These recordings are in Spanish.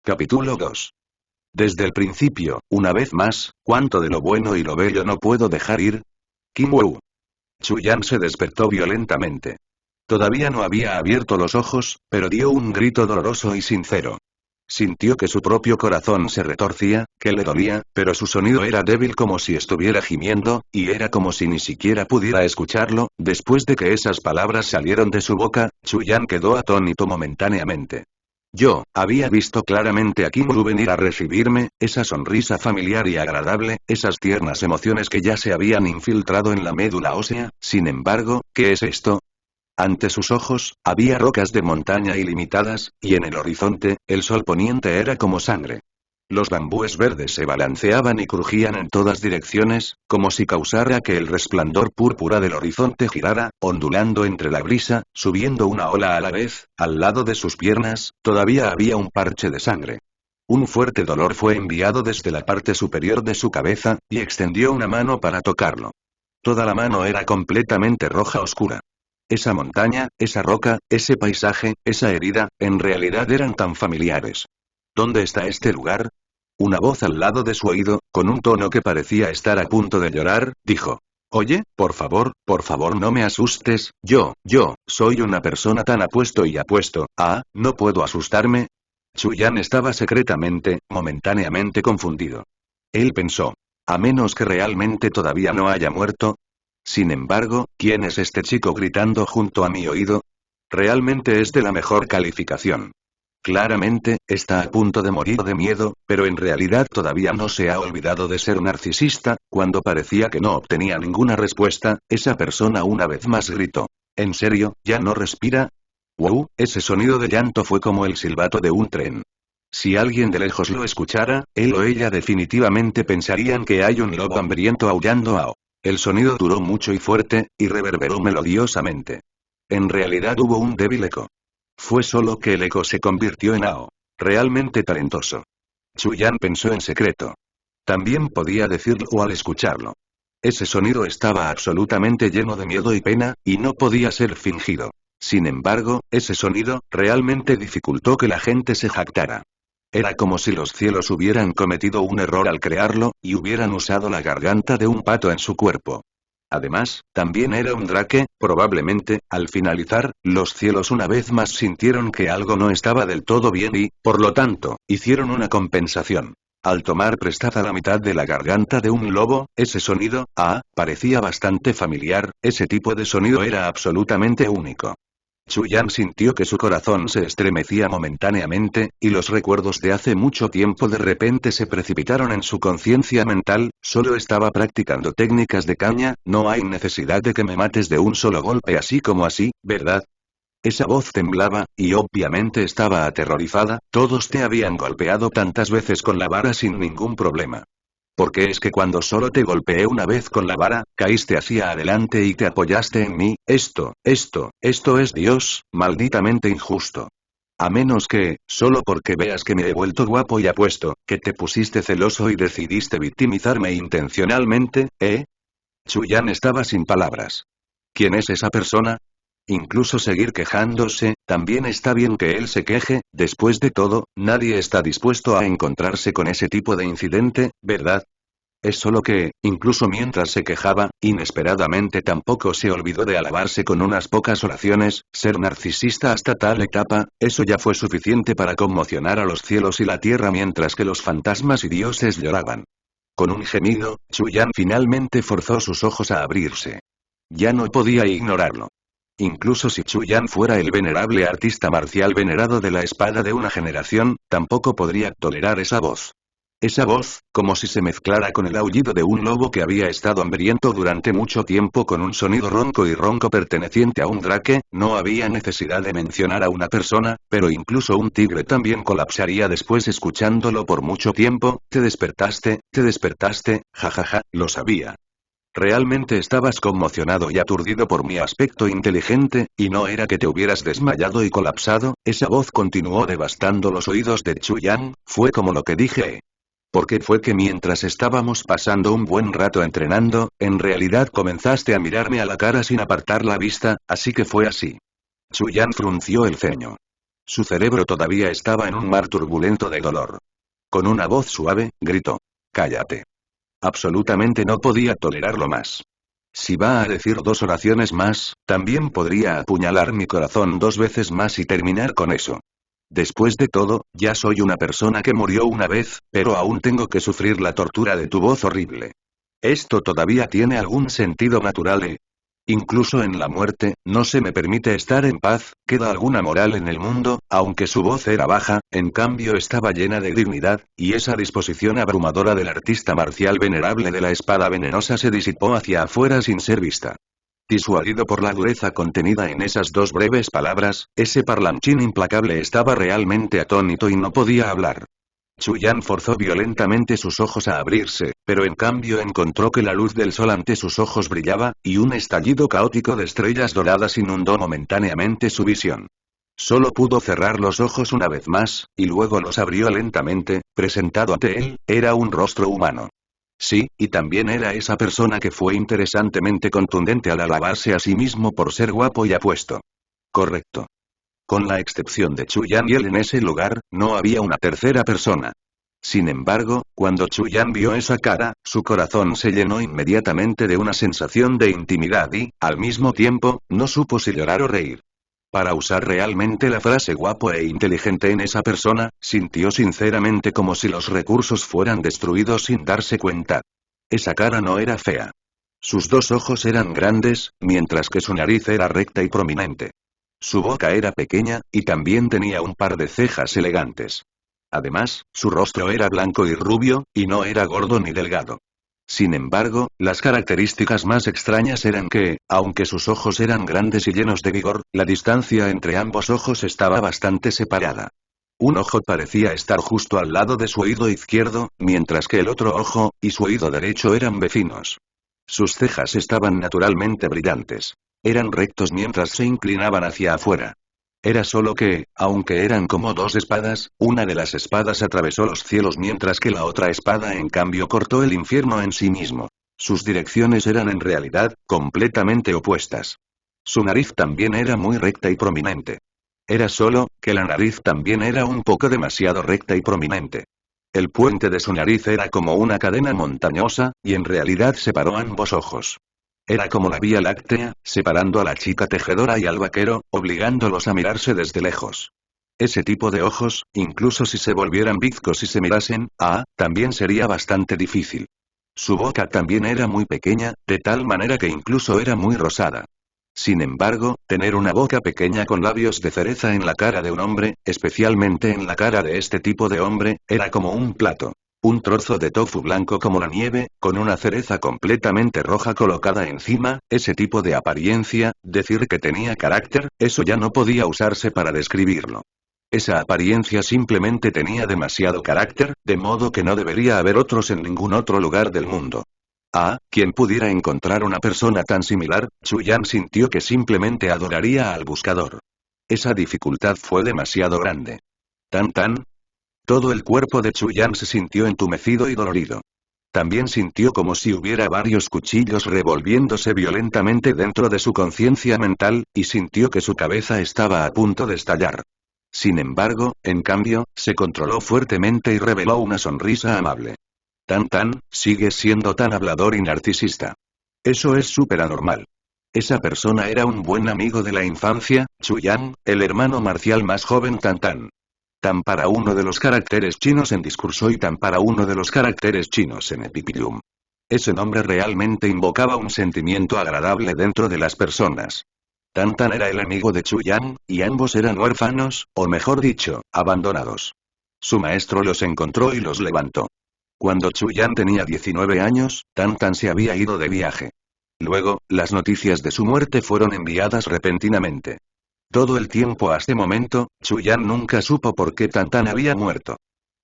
Capítulo 2. Desde el principio, una vez más, cuánto de lo bueno y lo bello no puedo dejar ir. Kim Woo. Chuyan se despertó violentamente. Todavía no había abierto los ojos, pero dio un grito doloroso y sincero. Sintió que su propio corazón se retorcía, que le dolía, pero su sonido era débil como si estuviera gimiendo, y era como si ni siquiera pudiera escucharlo. Después de que esas palabras salieron de su boca, Chuyan quedó atónito momentáneamente. Yo había visto claramente a Kim Woo venir a recibirme, esa sonrisa familiar y agradable, esas tiernas emociones que ya se habían infiltrado en la médula ósea. Sin embargo, ¿qué es esto? Ante sus ojos, había rocas de montaña ilimitadas, y en el horizonte, el sol poniente era como sangre. Los bambúes verdes se balanceaban y crujían en todas direcciones, como si causara que el resplandor púrpura del horizonte girara, ondulando entre la brisa, subiendo una ola a la vez. Al lado de sus piernas, todavía había un parche de sangre. Un fuerte dolor fue enviado desde la parte superior de su cabeza, y extendió una mano para tocarlo. Toda la mano era completamente roja oscura. Esa montaña, esa roca, ese paisaje, esa herida, en realidad eran tan familiares. ¿Dónde está este lugar? Una voz al lado de su oído, con un tono que parecía estar a punto de llorar, dijo. Oye, por favor, no me asustes. Yo soy una persona tan apuesto y apuesto. ¿No puedo asustarme? Chuyan estaba secretamente, momentáneamente confundido. Él pensó. A menos que realmente todavía no haya muerto. Sin embargo, ¿quién es este chico gritando junto a mi oído? Realmente es de la mejor calificación. Claramente, está a punto de morir de miedo, pero en realidad todavía no se ha olvidado de ser narcisista. Cuando parecía que no obtenía ninguna respuesta, esa persona una vez más gritó. ¿En serio, ya no respira? ¡Wow! Ese sonido de llanto fue como el silbato de un tren. Si alguien de lejos lo escuchara, él o ella definitivamente pensarían que hay un lobo hambriento aullando. El sonido duró mucho y fuerte, y reverberó melodiosamente. En realidad hubo un débil eco. Fue solo que el eco se convirtió en realmente talentoso. Chuyan pensó en secreto. También podía decirlo al escucharlo. Ese sonido estaba absolutamente lleno de miedo y pena, y no podía ser fingido. Sin embargo, ese sonido, realmente dificultó que la gente se jactara. Era como si los cielos hubieran cometido un error al crearlo, y hubieran usado la garganta de un pato en su cuerpo. Además, también era un drake. Probablemente, al finalizar, los cielos una vez más sintieron que algo no estaba del todo bien y, por lo tanto, hicieron una compensación. Al tomar prestada la mitad de la garganta de un lobo, ese sonido, parecía bastante familiar. Ese tipo de sonido era absolutamente único. Chuyan sintió que su corazón se estremecía momentáneamente, y los recuerdos de hace mucho tiempo de repente se precipitaron en su conciencia mental. Solo estaba practicando técnicas de caña. No hay necesidad de que me mates de un solo golpe así como así, ¿verdad? Esa voz temblaba, y obviamente estaba aterrorizada. Todos te habían golpeado tantas veces con la vara sin ningún problema. ¿Por qué es que cuando solo te golpeé una vez con la vara, caíste hacia adelante y te apoyaste en mí? Esto es Dios, malditamente injusto. A menos que, solo porque veas que me he vuelto guapo y apuesto, que te pusiste celoso y decidiste victimizarme intencionalmente, Chuyan estaba sin palabras. ¿Quién es esa persona? Incluso seguir quejándose, también está bien que él se queje. Después de todo, nadie está dispuesto a encontrarse con ese tipo de incidente, ¿verdad? Es solo que, incluso mientras se quejaba, inesperadamente tampoco se olvidó de alabarse con unas pocas oraciones. Ser narcisista hasta tal etapa, eso ya fue suficiente para conmocionar a los cielos y la tierra mientras que los fantasmas y dioses lloraban. Con un gemido, Chuyan finalmente forzó sus ojos a abrirse. Ya no podía ignorarlo. Incluso si Chuyan fuera el venerable artista marcial venerado de la espada de una generación, tampoco podría tolerar esa voz. Esa voz, como si se mezclara con el aullido de un lobo que había estado hambriento durante mucho tiempo con un sonido ronco y ronco perteneciente a un drake. No había necesidad de mencionar a una persona, pero incluso un tigre también colapsaría después escuchándolo por mucho tiempo. Te despertaste, jajaja, lo sabía. Realmente estabas conmocionado y aturdido por mi aspecto inteligente, y no era que te hubieras desmayado y colapsado. Esa voz continuó devastando los oídos de Chuyan. Fue como lo que dije. Porque fue que mientras estábamos pasando un buen rato entrenando, en realidad comenzaste a mirarme a la cara sin apartar la vista, así que fue así. Chuyan frunció el ceño. Su cerebro todavía estaba en un mar turbulento de dolor. Con una voz suave, gritó. Cállate. Absolutamente no podía tolerarlo más. Si va a decir 2 oraciones más, también podría apuñalar mi corazón 2 veces más y terminar con eso. Después de todo, ya soy una persona que murió una vez, pero aún tengo que sufrir la tortura de tu voz horrible. ¿Esto todavía tiene algún sentido natural? Incluso en la muerte, no se me permite estar en paz, ¿queda alguna moral en el mundo? Aunque su voz era baja, en cambio estaba llena de dignidad, y esa disposición abrumadora del artista marcial venerable de la espada venenosa se disipó hacia afuera sin ser vista. Disuadido por la dureza contenida en esas 2 breves palabras, ese parlanchín implacable estaba realmente atónito y no podía hablar. Chuyan forzó violentamente sus ojos a abrirse, pero en cambio encontró que la luz del sol ante sus ojos brillaba, y un estallido caótico de estrellas doradas inundó momentáneamente su visión. Solo pudo cerrar los ojos una vez más, y luego los abrió lentamente, presentado ante él, era un rostro humano. Sí, y también era esa persona que fue interesantemente contundente al alabarse a sí mismo por ser guapo y apuesto. Correcto. Con la excepción de Chuyan y él en ese lugar, no había una tercera persona. Sin embargo, cuando Chuyan vio esa cara, su corazón se llenó inmediatamente de una sensación de intimidad y, al mismo tiempo, no supo si llorar o reír. Para usar realmente la frase guapo e inteligente en esa persona, sintió sinceramente como si los recursos fueran destruidos sin darse cuenta. Esa cara no era fea. Sus 2 ojos eran grandes, mientras que su nariz era recta y prominente. Su boca era pequeña, y también tenía un par de cejas elegantes. Además, su rostro era blanco y rubio, y no era gordo ni delgado. Sin embargo, las características más extrañas eran que, aunque sus ojos eran grandes y llenos de vigor, la distancia entre ambos ojos estaba bastante separada. Un ojo parecía estar justo al lado de su oído izquierdo, mientras que el otro ojo, y su oído derecho eran vecinos. Sus cejas estaban naturalmente brillantes. Eran rectos mientras se inclinaban hacia afuera. Era solo que, aunque eran como 2 espadas, una de las espadas atravesó los cielos mientras que la otra espada en cambio cortó el infierno en sí mismo. Sus direcciones eran en realidad, completamente opuestas. Su nariz también era muy recta y prominente. Era solo, que la nariz también era un poco demasiado recta y prominente. El puente de su nariz era como una cadena montañosa, y en realidad separó ambos ojos. Era como la Vía Láctea, separando a la chica tejedora y al vaquero, obligándolos a mirarse desde lejos. Ese tipo de ojos, incluso si se volvieran bizcos y se mirasen, también sería bastante difícil. Su boca también era muy pequeña, de tal manera que incluso era muy rosada. Sin embargo, tener una boca pequeña con labios de cereza en la cara de un hombre, especialmente en la cara de este tipo de hombre, era como un plato. Un trozo de tofu blanco como la nieve, con una cereza completamente roja colocada encima, ese tipo de apariencia, decir que tenía carácter, eso ya no podía usarse para describirlo. Esa apariencia simplemente tenía demasiado carácter, de modo que no debería haber otros en ningún otro lugar del mundo. Quien pudiera encontrar una persona tan similar, Chuyan sintió que simplemente adoraría al buscador. Esa dificultad fue demasiado grande. Tan. Todo el cuerpo de Chuyan se sintió entumecido y dolorido. También sintió como si hubiera varios cuchillos revolviéndose violentamente dentro de su conciencia mental, y sintió que su cabeza estaba a punto de estallar. Sin embargo, en cambio, se controló fuertemente y reveló una sonrisa amable. Tan, sigues siendo tan hablador y narcisista. Eso es súper anormal. Esa persona era un buen amigo de la infancia, Chuyan, el hermano marcial más joven Tan. Tan para uno de los caracteres chinos en discurso y tan para uno de los caracteres chinos en epipilium. Ese nombre realmente invocaba un sentimiento agradable dentro de las personas. Tan era el amigo de Chuyan, y ambos eran huérfanos, o mejor dicho, abandonados. Su maestro los encontró y los levantó. Cuando Chuyan tenía 19 años, Tan se había ido de viaje. Luego, las noticias de su muerte fueron enviadas repentinamente. Todo el tiempo hasta ese momento, Chuyan nunca supo por qué Tan había muerto.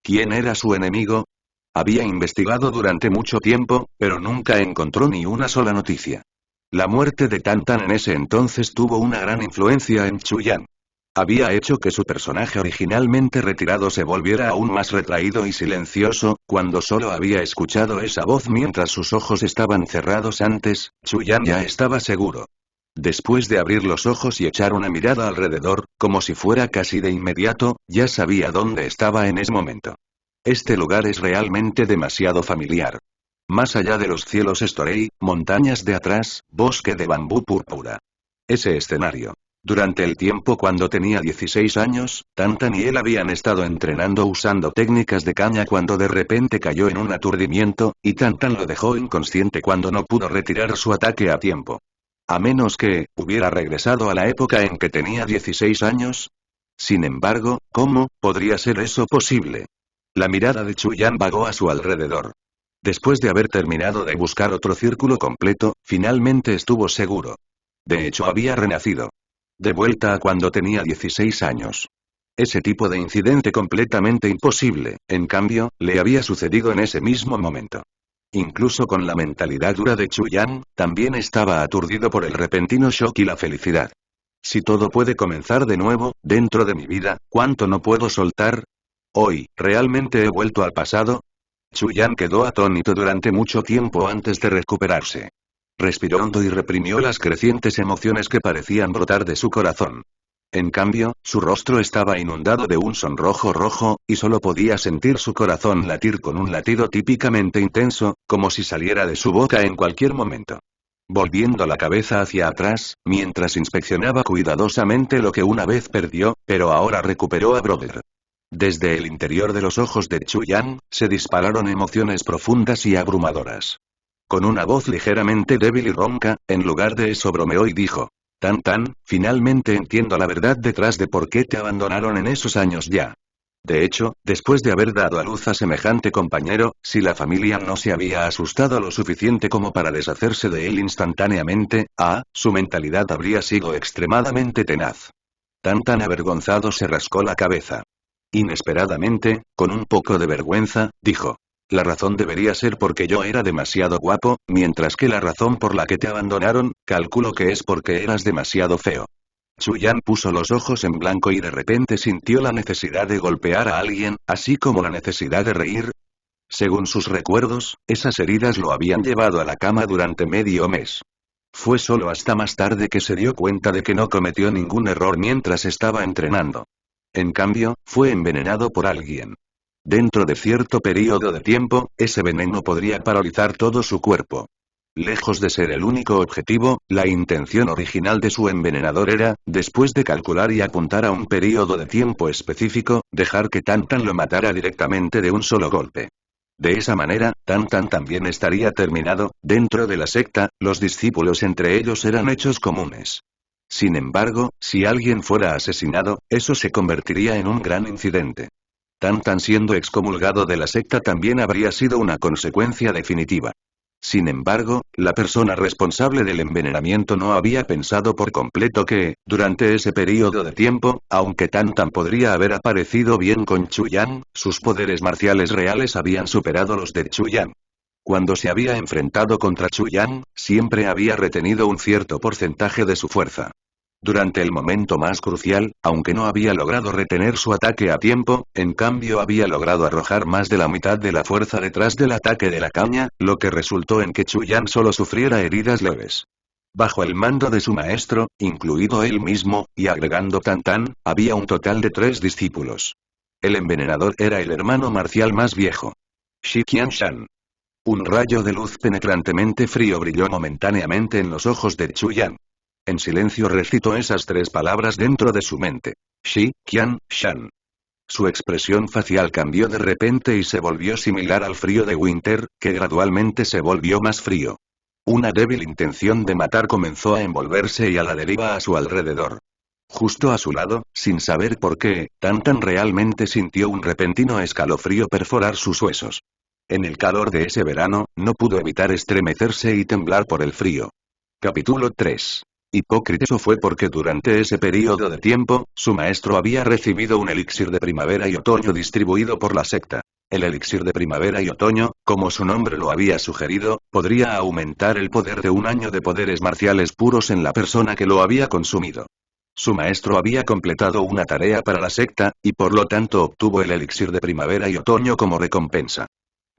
¿Quién era su enemigo? Había investigado durante mucho tiempo, pero nunca encontró ni una sola noticia. La muerte de Tan en ese entonces tuvo una gran influencia en Chuyan. Había hecho que su personaje originalmente retirado se volviera aún más retraído y silencioso, cuando solo había escuchado esa voz mientras sus ojos estaban cerrados antes, Chuyan ya estaba seguro. Después de abrir los ojos y echar una mirada alrededor, como si fuera casi de inmediato, ya sabía dónde estaba en ese momento. Este lugar es realmente demasiado familiar. Más allá de los cielos Storey, montañas de atrás, bosque de bambú púrpura. Ese escenario. Durante el tiempo cuando tenía 16 años, Tantan y él habían estado entrenando usando técnicas de caña cuando de repente cayó en un aturdimiento, y Tantan lo dejó inconsciente cuando no pudo retirar su ataque a tiempo. A menos que, hubiera regresado a la época en que tenía 16 años. Sin embargo, ¿cómo podría ser eso posible? La mirada de Chu Yan vagó a su alrededor. Después de haber terminado de buscar otro círculo completo, finalmente estuvo seguro. De hecho había renacido. De vuelta a cuando tenía 16 años. Ese tipo de incidente completamente imposible, en cambio, le había sucedido en ese mismo momento. Incluso con la mentalidad dura de Chu Yan, también estaba aturdido por el repentino shock y la felicidad. Si todo puede comenzar de nuevo, dentro de mi vida, ¿cuánto no puedo soltar? Hoy, ¿realmente he vuelto al pasado? Chu Yan quedó atónito durante mucho tiempo antes de recuperarse. Respiró hondo y reprimió las crecientes emociones que parecían brotar de su corazón. En cambio, su rostro estaba inundado de un sonrojo rojo, y solo podía sentir su corazón latir con un latido típicamente intenso, como si saliera de su boca en cualquier momento. Volviendo la cabeza hacia atrás, mientras inspeccionaba cuidadosamente lo que una vez perdió, pero ahora recuperó a Brother. Desde el interior de los ojos de Chu Yan, se dispararon emociones profundas y abrumadoras. Con una voz ligeramente débil y ronca, en lugar de eso bromeó y dijo: Tan, finalmente entiendo la verdad detrás de por qué te abandonaron en esos años ya. De hecho, después de haber dado a luz a semejante compañero, si la familia no se había asustado lo suficiente como para deshacerse de él instantáneamente, su mentalidad habría sido extremadamente tenaz. Tan avergonzado se rascó la cabeza. Inesperadamente, con un poco de vergüenza, dijo: la razón debería ser porque yo era demasiado guapo, mientras que la razón por la que te abandonaron, calculo que es porque eras demasiado feo. Chu Yan puso los ojos en blanco y de repente sintió la necesidad de golpear a alguien, así como la necesidad de reír. Según sus recuerdos, esas heridas lo habían llevado a la cama durante medio mes. Fue solo hasta más tarde que se dio cuenta de que no cometió ningún error mientras estaba entrenando. En cambio, fue envenenado por alguien. Dentro de cierto periodo de tiempo, ese veneno podría paralizar todo su cuerpo. Lejos de ser el único objetivo, la intención original de su envenenador era, después de calcular y apuntar a un periodo de tiempo específico, dejar que Tantan lo matara directamente de un solo golpe. De esa manera, Tantan también estaría terminado. Dentro de la secta, los discípulos entre ellos eran hechos comunes. Sin embargo, si alguien fuera asesinado, eso se convertiría en un gran incidente. Tantan siendo excomulgado de la secta también habría sido una consecuencia definitiva. Sin embargo, la persona responsable del envenenamiento no había pensado por completo que, durante ese periodo de tiempo, aunque Tantan podría haber aparecido bien con Chu Yan, sus poderes marciales reales habían superado los de Chu Yan. Cuando se había enfrentado contra Chu Yan, siempre había retenido un cierto porcentaje de su fuerza. Durante el momento más crucial, aunque no había logrado retener su ataque a tiempo, en cambio había logrado arrojar más de la mitad de la fuerza detrás del ataque de la caña, lo que resultó en que Chu Yan solo sufriera heridas leves. Bajo el mando de su maestro, incluido él mismo, y agregando Tantan, había un total de 3 discípulos. El envenenador era el hermano marcial más viejo. Shi Qianshan. Un rayo de luz penetrantemente frío brilló momentáneamente en los ojos de Chu Yan. En silencio recitó esas 3 palabras dentro de su mente. Shi, Qian, Shan. Su expresión facial cambió de repente y se volvió similar al frío de Winter, que gradualmente se volvió más frío. Una débil intención de matar comenzó a envolverse y a la deriva a su alrededor. Justo a su lado, sin saber por qué, Tantan realmente sintió un repentino escalofrío perforar sus huesos. En el calor de ese verano, no pudo evitar estremecerse y temblar por el frío. Capítulo 3. Hipócrita. Eso fue porque durante ese periodo de tiempo, su maestro había recibido un elixir de primavera y otoño distribuido por la secta. El elixir de primavera y otoño, como su nombre lo había sugerido, podría aumentar el poder de un año de poderes marciales puros en la persona que lo había consumido. Su maestro había completado una tarea para la secta, y por lo tanto obtuvo el elixir de primavera y otoño como recompensa.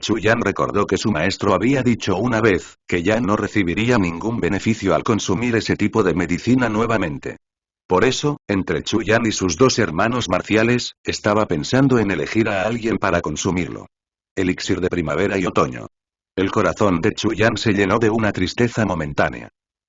Chuyan recordó que su maestro había dicho una vez, que ya no recibiría ningún beneficio al consumir ese tipo de medicina nuevamente. Por eso, entre Chuyan y sus dos hermanos marciales, estaba pensando en elegir a alguien para consumirlo. Elixir de primavera y otoño. El corazón de Chuyan se llenó de una tristeza momentánea.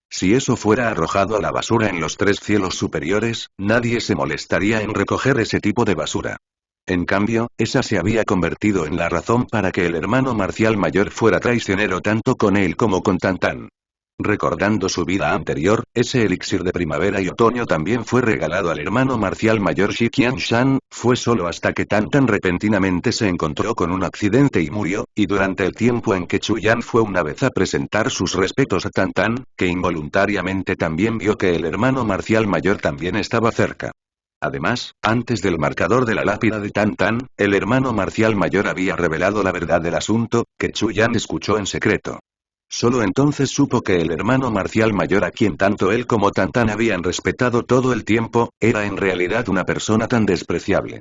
Si eso fuera arrojado a la basura en los tres cielos superiores, nadie se molestaría en recoger ese tipo de basura. En cambio, esa se había convertido en la razón para que el hermano marcial mayor fuera traicionero tanto con él como con Tantan. Recordando su vida anterior, ese elixir de primavera y otoño también fue regalado al hermano marcial mayor Shi Qianshan, fue solo hasta que Tantan repentinamente se encontró con un accidente y murió, y durante el tiempo en que Chuyan fue una vez a presentar sus respetos a Tantan, que involuntariamente también vio que el hermano marcial mayor también estaba cerca. Además, antes del marcador de la lápida de Tantan, el hermano marcial mayor había revelado la verdad del asunto, que Chuyan escuchó en secreto. Solo entonces supo que el hermano marcial mayor a quien tanto él como Tantan habían respetado todo el tiempo, era en realidad una persona tan despreciable.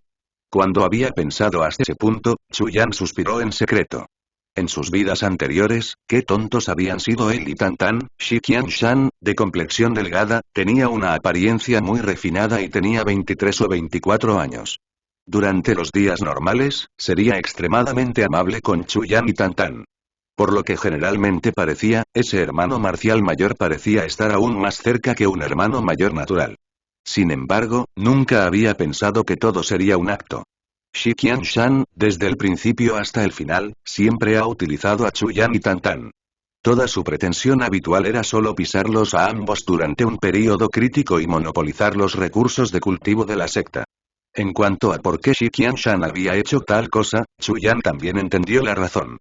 Cuando había pensado hasta ese punto, Chuyan suspiró en secreto. En sus vidas anteriores, qué tontos habían sido él y Tantan. Shi Qianshan, de complexión delgada, tenía una apariencia muy refinada y tenía 23 o 24 años. Durante los días normales, sería extremadamente amable con Chuyan y Tantan. Por lo que generalmente parecía, ese hermano marcial mayor parecía estar aún más cerca que un hermano mayor natural. Sin embargo, nunca había pensado que todo sería un acto. Shi Qianshan, desde el principio hasta el final, siempre ha utilizado a Chuyan y Tantan. Toda su pretensión habitual era solo pisarlos a ambos durante un período crítico y monopolizar los recursos de cultivo de la secta. En cuanto a por qué Shi Qianshan había hecho tal cosa, Chuyan también entendió la razón.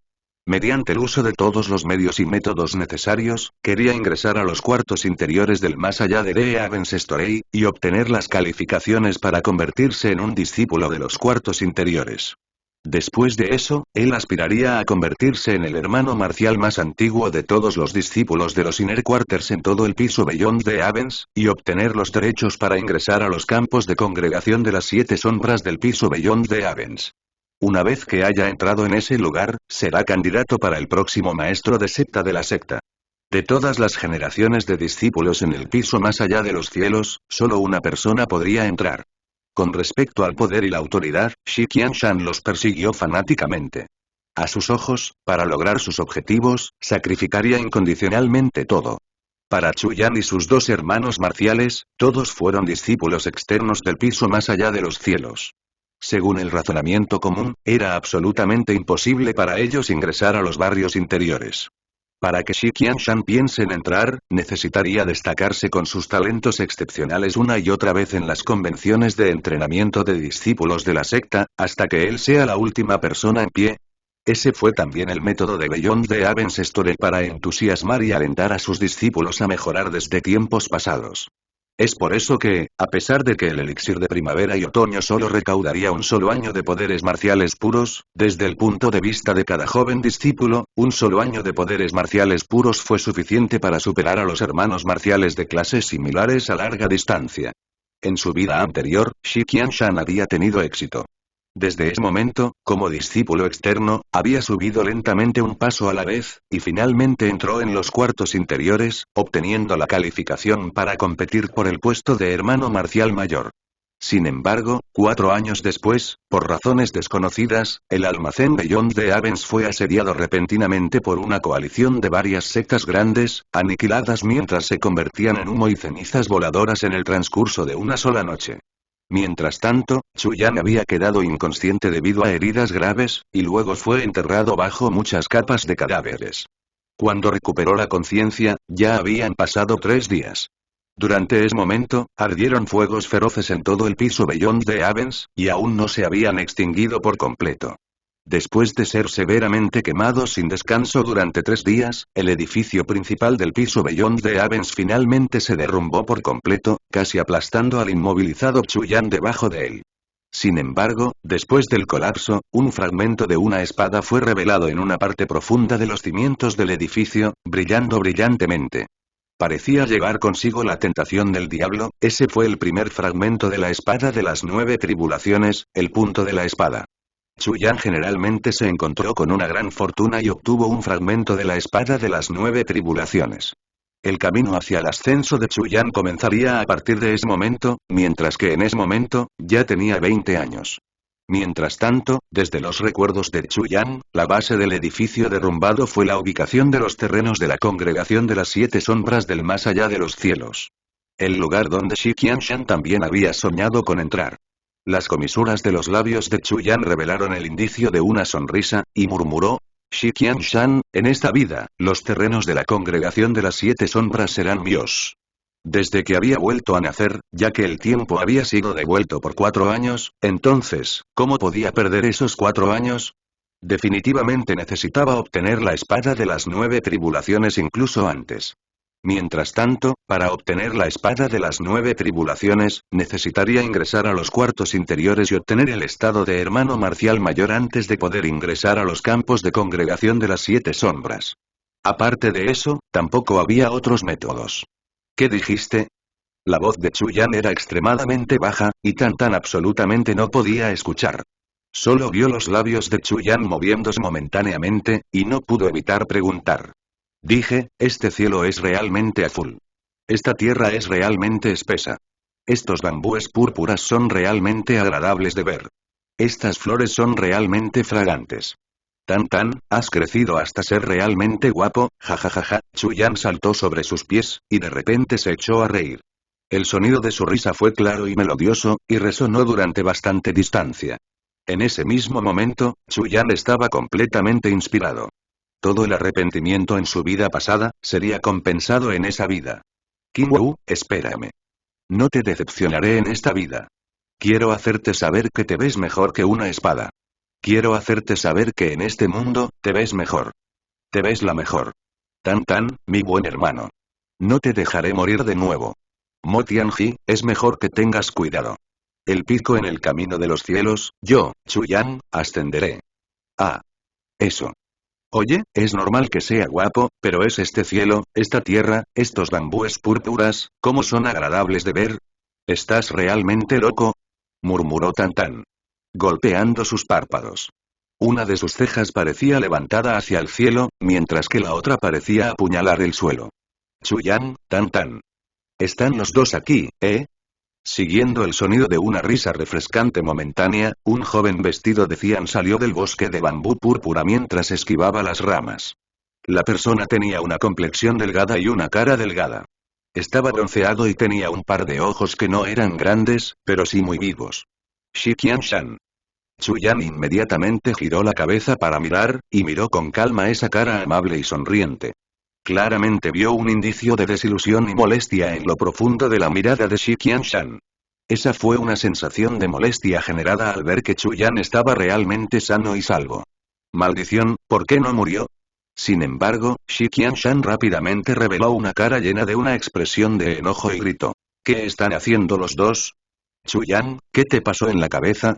Mediante el uso de todos los medios y métodos necesarios, quería ingresar a los cuartos interiores del más allá de The Heavens Story, y obtener las calificaciones para convertirse en un discípulo de los cuartos interiores. Después de eso, él aspiraría a convertirse en el hermano marcial más antiguo de todos los discípulos de los Inner Quarters en todo el piso Beyond the Heavens, y obtener los derechos para ingresar a los campos de congregación de las 7 sombras del piso Beyond the Heavens. Una vez que haya entrado en ese lugar, será candidato para el próximo maestro de secta de la secta. De todas las generaciones de discípulos en el piso más allá de los cielos, solo una persona podría entrar. Con respecto al poder y la autoridad, Shi Qianshan los persiguió fanáticamente. A sus ojos, para lograr sus objetivos, sacrificaría incondicionalmente todo. Para Chuyan y sus dos hermanos marciales, todos fueron discípulos externos del piso más allá de los cielos. Según el razonamiento común, era absolutamente imposible para ellos ingresar a los barrios interiores. Para que Shi Qianshan piense en entrar, necesitaría destacarse con sus talentos excepcionales una y otra vez en las convenciones de entrenamiento de discípulos de la secta, hasta que él sea la última persona en pie. Ese fue también el método de Beyond the Heavens Story para entusiasmar y alentar a sus discípulos a mejorar desde tiempos pasados. Es por eso que, a pesar de que el elixir de primavera y otoño solo recaudaría un solo año de poderes marciales puros, desde el punto de vista de cada joven discípulo, un solo año de poderes marciales puros fue suficiente para superar a los hermanos marciales de clases similares a larga distancia. En su vida anterior, Shi Qianshan había tenido éxito. Desde ese momento, como discípulo externo, había subido lentamente un paso a la vez, y finalmente entró en los cuartos interiores, obteniendo la calificación para competir por el puesto de hermano marcial mayor. Sin embargo, 4 años después, por razones desconocidas, el almacén Beyond the Heavens fue asediado repentinamente por una coalición de varias sectas grandes, aniquiladas mientras se convertían en humo y cenizas voladoras en el transcurso de una sola noche. Mientras tanto, Chuyan había quedado inconsciente debido a heridas graves, y luego fue enterrado bajo muchas capas de cadáveres. Cuando recuperó la conciencia, ya habían pasado 3 días. Durante ese momento, ardieron fuegos feroces en todo el piso Beyond the Heavens, y aún no se habían extinguido por completo. Después de ser severamente quemados sin descanso durante 3 días, el edificio principal del piso Beyond the Heavens finalmente se derrumbó por completo, casi aplastando al inmovilizado Chuyan debajo de él. Sin embargo, después del colapso, un fragmento de una espada fue revelado en una parte profunda de los cimientos del edificio, brillando brillantemente. Parecía llevar consigo la tentación del diablo. Ese fue el primer fragmento de la espada de las 9 tribulaciones, el punto de la espada. Chuyan generalmente se encontró con una gran fortuna y obtuvo un fragmento de la espada de las 9 tribulaciones. El camino hacia el ascenso de Chuyan comenzaría a partir de ese momento, mientras que en ese momento, ya tenía 20 años. Mientras tanto, desde los recuerdos de Chuyan, la base del edificio derrumbado fue la ubicación de los terrenos de la congregación de las 7 sombras del más allá de los cielos. El lugar donde Shi Qianshan también había soñado con entrar. Las comisuras de los labios de Chuyan revelaron el indicio de una sonrisa, y murmuró: Shi Qianshan, en esta vida, los terrenos de la congregación de las 7 sombras serán míos. Desde que había vuelto a nacer, ya que el tiempo había sido devuelto por 4 años, entonces, ¿cómo podía perder esos 4 años? Definitivamente necesitaba obtener la espada de las 9 tribulaciones incluso antes. Mientras tanto, para obtener la espada de las 9 tribulaciones, necesitaría ingresar a los cuartos interiores y obtener el estado de hermano marcial mayor antes de poder ingresar a los campos de congregación de las 7 sombras. Aparte de eso, tampoco había otros métodos. ¿Qué dijiste? La voz de Chuyan era extremadamente baja, y Tan absolutamente no podía escuchar. Solo vio los labios de Chuyan moviéndose momentáneamente, y no pudo evitar preguntar. Dije, este cielo es realmente azul. Esta tierra es realmente espesa. Estos bambúes púrpuras son realmente agradables de ver. Estas flores son realmente fragantes. Tan, has crecido hasta ser realmente guapo, jajajaja. Chuyan saltó sobre sus pies, y de repente se echó a reír. El sonido de su risa fue claro y melodioso, y resonó durante bastante distancia. En ese mismo momento, Chuyan estaba completamente inspirado. Todo el arrepentimiento en su vida pasada, sería compensado en esa vida. Kim-woo, espérame. No te decepcionaré en esta vida. Quiero hacerte saber que te ves mejor que una espada. Quiero hacerte saber que en este mundo, te ves mejor. Te ves la mejor. Tan, mi buen hermano. No te dejaré morir de nuevo. Mo Tianji, es mejor que tengas cuidado. El pico en el camino de los cielos, yo, Chuyan, ascenderé. Ah. Eso. Oye, es normal que sea guapo, pero es este cielo, esta tierra, estos bambúes púrpuras, ¿cómo son agradables de ver? ¿Estás realmente loco? Murmuró Tan, golpeando sus párpados. Una de sus cejas parecía levantada hacia el cielo, mientras que la otra parecía apuñalar el suelo. Chuyan, Tan. Están los dos aquí, ¿eh? Siguiendo el sonido de una risa refrescante momentánea, un joven vestido de cian salió del bosque de bambú púrpura mientras esquivaba las ramas. La persona tenía una complexión delgada y una cara delgada. Estaba bronceado y tenía un par de ojos que no eran grandes, pero sí muy vivos. Shi Qianshan. Chuyan inmediatamente giró la cabeza para mirar, y miró con calma esa cara amable y sonriente. Claramente vio un indicio de desilusión y molestia en lo profundo de la mirada de Shi Qianshan. Esa fue una sensación de molestia generada al ver que Chuyan estaba realmente sano y salvo. Maldición, ¿por qué no murió? Sin embargo, Shi Qianshan rápidamente reveló una cara llena de una expresión de enojo y gritó. ¿Qué están haciendo los dos? Chuyan, ¿qué te pasó en la cabeza?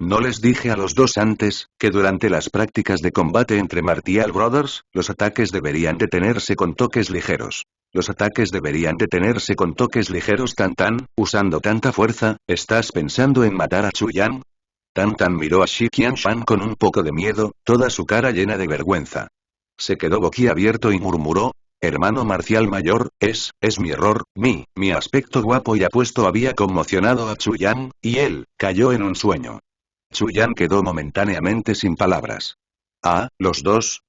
¿No les dije a los dos antes, que durante las prácticas de combate entre Martial Brothers, los ataques deberían detenerse con toques ligeros? Los ataques deberían detenerse con toques ligeros. Tan, usando tanta fuerza, ¿estás pensando en matar a Chuyan? Tan miró a Shi Qianshan con un poco de miedo, toda su cara llena de vergüenza. Se quedó boquiabierto y murmuró, hermano marcial mayor, es mi error, mi aspecto guapo y apuesto había conmocionado a Chuyan, y él, cayó en un sueño. Chuyan quedó momentáneamente sin palabras. Los dos,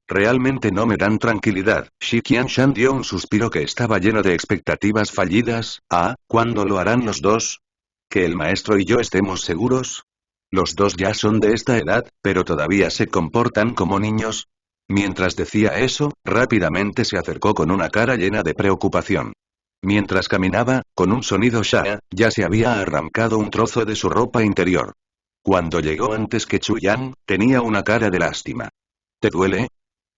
realmente no me dan tranquilidad. Shi Qianshan dio un suspiro que estaba lleno de expectativas fallidas. ¿Cuándo lo harán los dos? ¿Que el maestro y yo estemos seguros? Los dos ya son de esta edad, pero todavía se comportan como niños. Mientras decía eso, rápidamente se acercó con una cara llena de preocupación. Mientras caminaba, con un sonido sha, ya se había arrancado un trozo de su ropa interior. Cuando llegó antes que Chuyan, tenía una cara de lástima. ¿Te duele?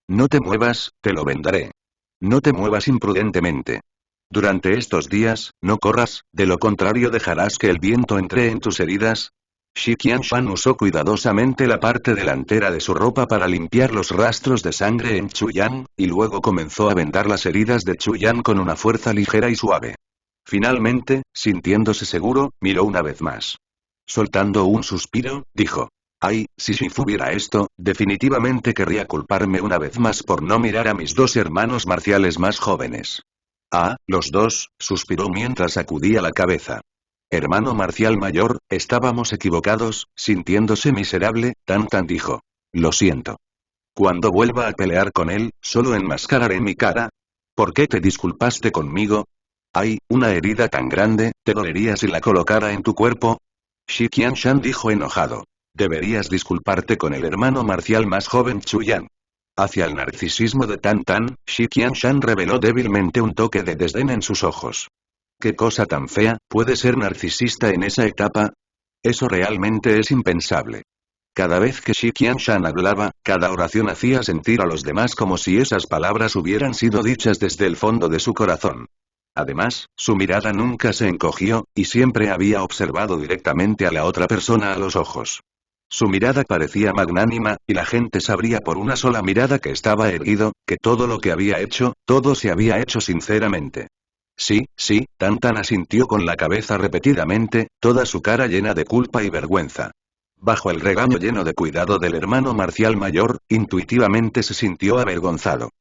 No te muevas, te lo vendaré. No te muevas imprudentemente. Durante estos días, no corras, de lo contrario dejarás que el viento entre en tus heridas. Shi Qianshan usó cuidadosamente la parte delantera de su ropa para limpiar los rastros de sangre en Chuyan, y luego comenzó a vendar las heridas de Chuyan con una fuerza ligera y suave. Finalmente, sintiéndose seguro, miró una vez más. Soltando un suspiro, dijo. Ay, si Shifu viera esto, definitivamente querría culparme una vez más por no mirar a mis dos hermanos marciales más jóvenes. Ah, los dos, suspiró mientras sacudía la cabeza. Hermano marcial mayor, estábamos equivocados, sintiéndose miserable, Tan Tan dijo. Lo siento. Cuando vuelva a pelear con él, solo enmascararé mi cara. ¿Por qué te disculpaste conmigo? Ay, una herida tan grande, ¿te dolería si la colocara en tu cuerpo? Shi Qianshan dijo enojado. Deberías disculparte con el hermano marcial más joven Chuyan. Hacia el narcisismo de Tan Tan, Shi Qianshan reveló débilmente un toque de desdén en sus ojos. ¿Qué cosa tan fea, puede ser narcisista en esa etapa? Eso realmente es impensable. Cada vez que Shi Qianshan hablaba, cada oración hacía sentir a los demás como si esas palabras hubieran sido dichas desde el fondo de su corazón. Además, su mirada nunca se encogió, y siempre había observado directamente a la otra persona a los ojos. Su mirada parecía magnánima, y la gente sabría por una sola mirada que estaba erguido, que todo lo que había hecho, todo se había hecho sinceramente. Sí, sí, Tan Tan asintió con la cabeza repetidamente, toda su cara llena de culpa y vergüenza. Bajo el regaño lleno de cuidado del hermano marcial mayor, intuitivamente se sintió avergonzado.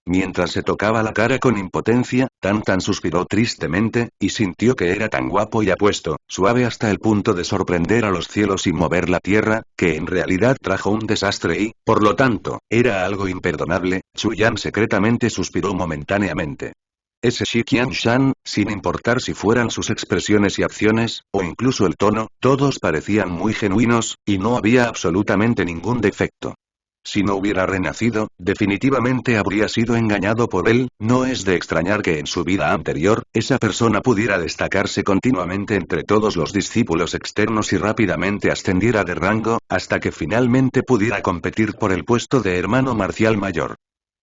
Mientras se tocaba la cara con impotencia, Tan Tan suspiró tristemente, y sintió que era tan guapo y apuesto, suave hasta el punto de sorprender a los cielos y mover la tierra, que en realidad trajo un desastre y, por lo tanto, era algo imperdonable. Chuyan secretamente suspiró momentáneamente. Ese Shi Qianshan, sin importar si fueran sus expresiones y acciones, o incluso el tono, todos parecían muy genuinos, y no había absolutamente ningún defecto. Si no hubiera renacido, definitivamente habría sido engañado por él. No es de extrañar que en su vida anterior, esa persona pudiera destacarse continuamente entre todos los discípulos externos y rápidamente ascendiera de rango, hasta que finalmente pudiera competir por el puesto de hermano marcial mayor.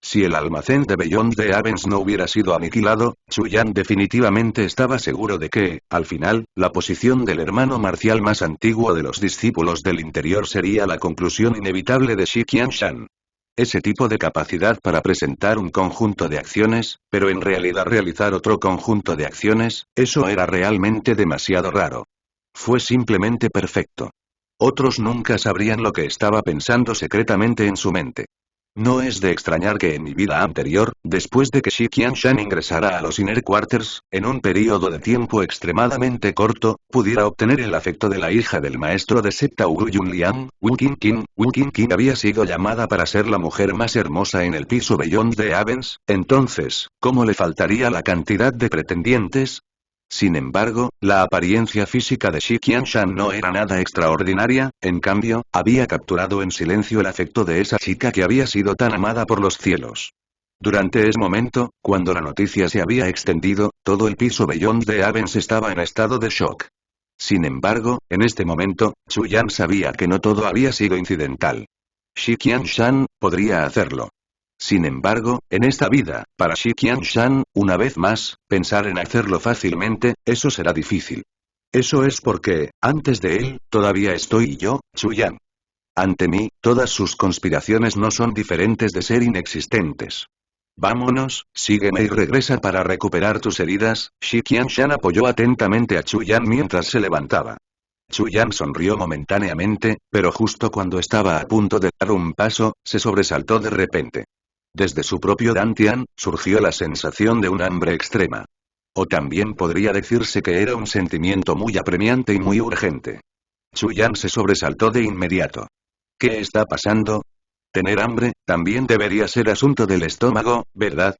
Si el almacén de Beyond the Heavens no hubiera sido aniquilado, Chuyan definitivamente estaba seguro de que, al final, la posición del hermano marcial más antiguo de los discípulos del interior sería la conclusión inevitable de Shi Qianshan. Ese tipo de capacidad para presentar un conjunto de acciones, pero en realidad realizar otro conjunto de acciones, eso era realmente demasiado raro. Fue simplemente perfecto. Otros nunca sabrían lo que estaba pensando secretamente en su mente. No es de extrañar que en mi vida anterior, después de que Shi Qianshan ingresara a los Inner Quarters, en un periodo de tiempo extremadamente corto, pudiera obtener el afecto de la hija del maestro de secta Wu Yunliang, Wu Qingqing. Wu Qingqing había sido llamada para ser la mujer más hermosa en el piso Beyond the Heavens. Entonces, ¿cómo le faltaría la cantidad de pretendientes? Sin embargo, la apariencia física de Shi Qianshan no era nada extraordinaria, en cambio, había capturado en silencio el afecto de esa chica que había sido tan amada por los cielos. Durante ese momento, cuando la noticia se había extendido, todo el piso Beyond the Heavens estaba en estado de shock. Sin embargo, en este momento, Chuyan sabía que no todo había sido incidental. Shi Qianshan podría hacerlo. Sin embargo, en esta vida, para Shi Qianshan, una vez más, pensar en hacerlo fácilmente, eso será difícil. Eso es porque, antes de él, todavía estoy yo, Chuyan. Ante mí, todas sus conspiraciones no son diferentes de ser inexistentes. Vámonos, sígueme y regresa para recuperar tus heridas. Shi Qianshan apoyó atentamente a Chuyan mientras se levantaba. Chuyan sonrió momentáneamente, pero justo cuando estaba a punto de dar un paso, se sobresaltó de repente. Desde su propio Dantian, surgió la sensación de un hambre extrema. O también podría decirse que era un sentimiento muy apremiante y muy urgente. Chuyan se sobresaltó de inmediato. ¿Qué está pasando? Tener hambre, también debería ser asunto del estómago, ¿verdad?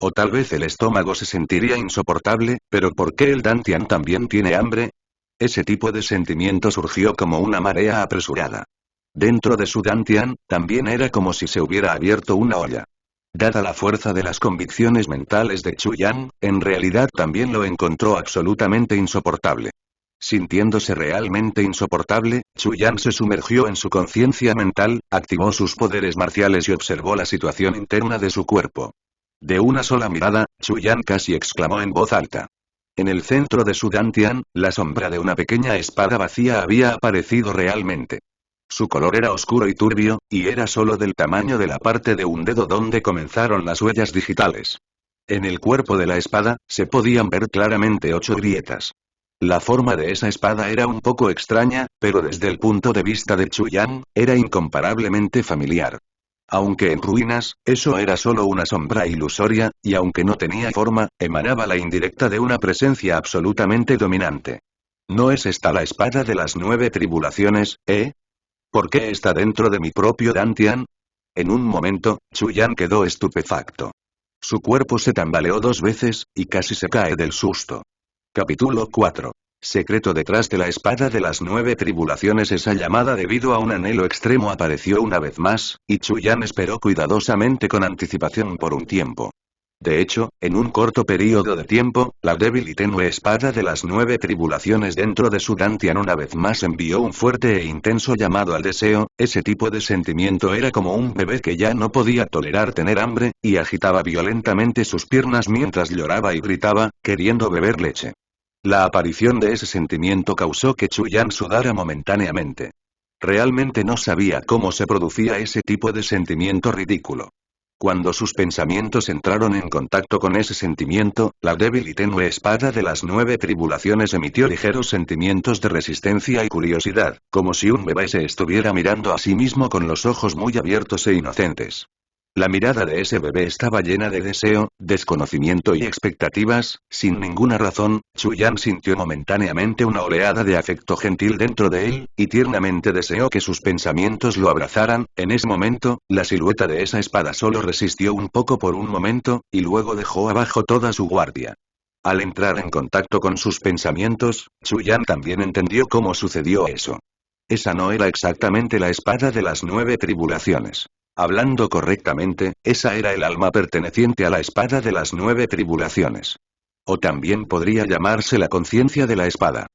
O tal vez el estómago se sentiría insoportable, pero ¿por qué el Dantian también tiene hambre? Ese tipo de sentimiento surgió como una marea apresurada. Dentro de su Dantian, también era como si se hubiera abierto una olla. Dada la fuerza de las convicciones mentales de Chuyan, en realidad también lo encontró absolutamente insoportable. Sintiéndose realmente insoportable, Chuyan se sumergió en su conciencia mental, activó sus poderes marciales y observó la situación interna de su cuerpo. De una sola mirada, Chuyan casi exclamó en voz alta. En el centro de su Dantian, la sombra de una pequeña espada vacía había aparecido realmente. Su color era oscuro y turbio, y era solo del tamaño de la parte de un dedo donde comenzaron las huellas digitales. En el cuerpo de la espada, se podían ver claramente 8 grietas. La forma de esa espada era un poco extraña, pero desde el punto de vista de Chu Yan, era incomparablemente familiar. Aunque en ruinas, eso era solo una sombra ilusoria, y aunque no tenía forma, emanaba la indirecta de una presencia absolutamente dominante. ¿No es esta la espada de las 9 tribulaciones, eh? ¿Por qué está dentro de mi propio Dantian? En un momento, Chu Yan quedó estupefacto. Su cuerpo se tambaleó 2 veces, y casi se cae del susto. Capítulo 4. Secreto detrás de la espada de las 9 tribulaciones. Esa llamada debido a un anhelo extremo apareció una vez más, y Chu Yan esperó cuidadosamente con anticipación por un tiempo. De hecho, en un corto período de tiempo, la débil y tenue espada de las 9 tribulaciones dentro de su Dantian una vez más envió un fuerte e intenso llamado al deseo. Ese tipo de sentimiento era como un bebé que ya no podía tolerar tener hambre, y agitaba violentamente sus piernas mientras lloraba y gritaba, queriendo beber leche. La aparición de ese sentimiento causó que Chu Yan sudara momentáneamente. Realmente no sabía cómo se producía ese tipo de sentimiento ridículo. Cuando sus pensamientos entraron en contacto con ese sentimiento, la débil y tenue espada de las 9 tribulaciones emitió ligeros sentimientos de resistencia y curiosidad, como si un bebé se estuviera mirando a sí mismo con los ojos muy abiertos e inocentes. La mirada de ese bebé estaba llena de deseo, desconocimiento y expectativas. Sin ninguna razón, Chu Yan sintió momentáneamente una oleada de afecto gentil dentro de él, y tiernamente deseó que sus pensamientos lo abrazaran. En ese momento, la silueta de esa espada solo resistió un poco por un momento, y luego dejó abajo toda su guardia. Al entrar en contacto con sus pensamientos, Chu Yan también entendió cómo sucedió eso. Esa no era exactamente la espada de las 9 tribulaciones. Hablando correctamente, esa era el alma perteneciente a la espada de las 9 tribulaciones. O también podría llamarse la conciencia de la espada.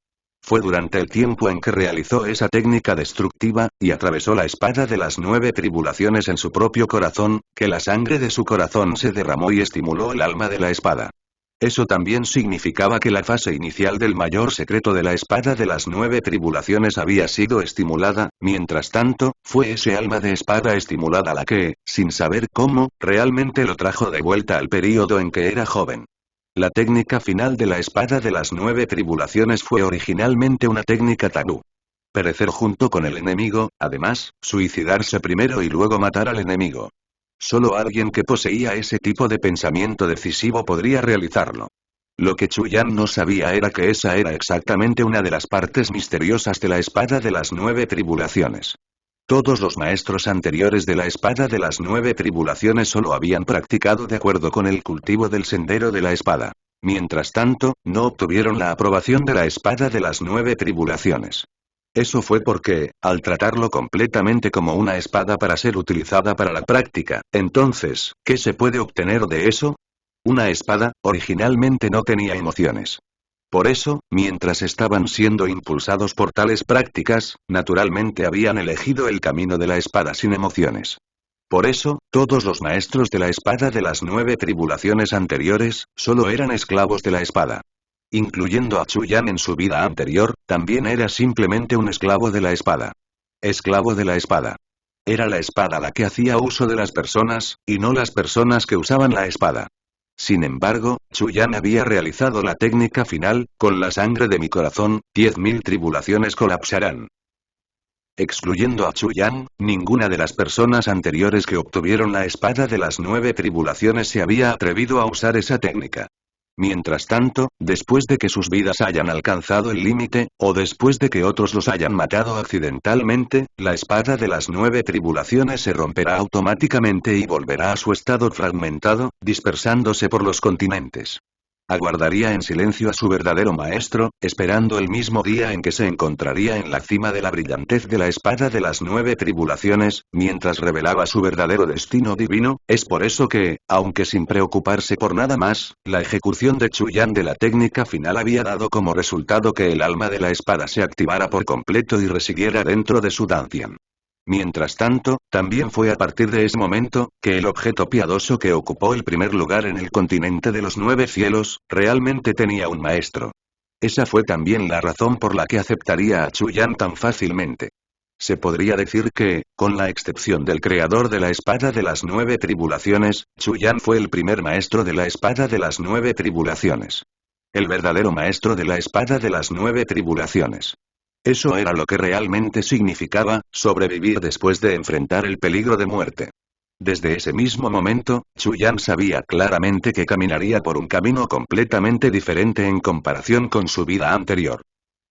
Fue durante el tiempo en que realizó esa técnica destructiva, y atravesó la espada de las 9 tribulaciones en su propio corazón, que la sangre de su corazón se derramó y estimuló el alma de la espada. Eso también significaba que la fase inicial del mayor secreto de la espada de las 9 tribulaciones había sido estimulada. Mientras tanto, fue ese alma de espada estimulada la que, sin saber cómo, realmente lo trajo de vuelta al período en que era joven. La técnica final de la espada de las 9 tribulaciones fue originalmente una técnica tabú. Perecer junto con el enemigo, además, suicidarse primero y luego matar al enemigo. Solo alguien que poseía ese tipo de pensamiento decisivo podría realizarlo. Lo que Chu Yan no sabía era que esa era exactamente una de las partes misteriosas de la espada de las 9 tribulaciones. Todos los maestros anteriores de la espada de las 9 tribulaciones solo habían practicado de acuerdo con el cultivo del sendero de la espada. Mientras tanto, no obtuvieron la aprobación de la espada de las 9 tribulaciones. Eso fue porque, al tratarlo completamente como una espada para ser utilizada para la práctica, entonces, ¿qué se puede obtener de eso? Una espada, originalmente no tenía emociones. Por eso, mientras estaban siendo impulsados por tales prácticas, naturalmente habían elegido el camino de la espada sin emociones. Por eso, todos los maestros de la espada de las 9 tribulaciones anteriores, solo eran esclavos de la espada. Incluyendo a Chu Yan en su vida anterior, también era simplemente un esclavo de la espada. Esclavo de la espada. Era la espada la que hacía uso de las personas, y no las personas que usaban la espada. Sin embargo, Chu Yan había realizado la técnica final. Con la sangre de mi corazón, 10.000 tribulaciones colapsarán. Excluyendo a Chu Yan, ninguna de las personas anteriores que obtuvieron la espada de las 9 tribulaciones se había atrevido a usar esa técnica. Mientras tanto, después de que sus vidas hayan alcanzado el límite, o después de que otros los hayan matado accidentalmente, la espada de las 9 tribulaciones se romperá automáticamente y volverá a su estado fragmentado, dispersándose por los continentes. Aguardaría en silencio a su verdadero maestro, esperando el mismo día en que se encontraría en la cima de la brillantez de la espada de las 9 tribulaciones, mientras revelaba su verdadero destino divino. Es por eso que, aunque sin preocuparse por nada más, la ejecución de Chu Yan de la técnica final había dado como resultado que el alma de la espada se activara por completo y residiera dentro de su Dantian. Mientras tanto, también fue a partir de ese momento, que el objeto piadoso que ocupó el primer lugar en el continente de los 9 cielos, realmente tenía un maestro. Esa fue también la razón por la que aceptaría a Chu Yan tan fácilmente. Se podría decir que, con la excepción del creador de la espada de las 9 tribulaciones, Chu Yan fue el primer maestro de la espada de las 9 tribulaciones. El verdadero maestro de la espada de las 9 tribulaciones. Eso era lo que realmente significaba, sobrevivir después de enfrentar el peligro de muerte. Desde ese mismo momento, Chu Yan sabía claramente que caminaría por un camino completamente diferente en comparación con su vida anterior.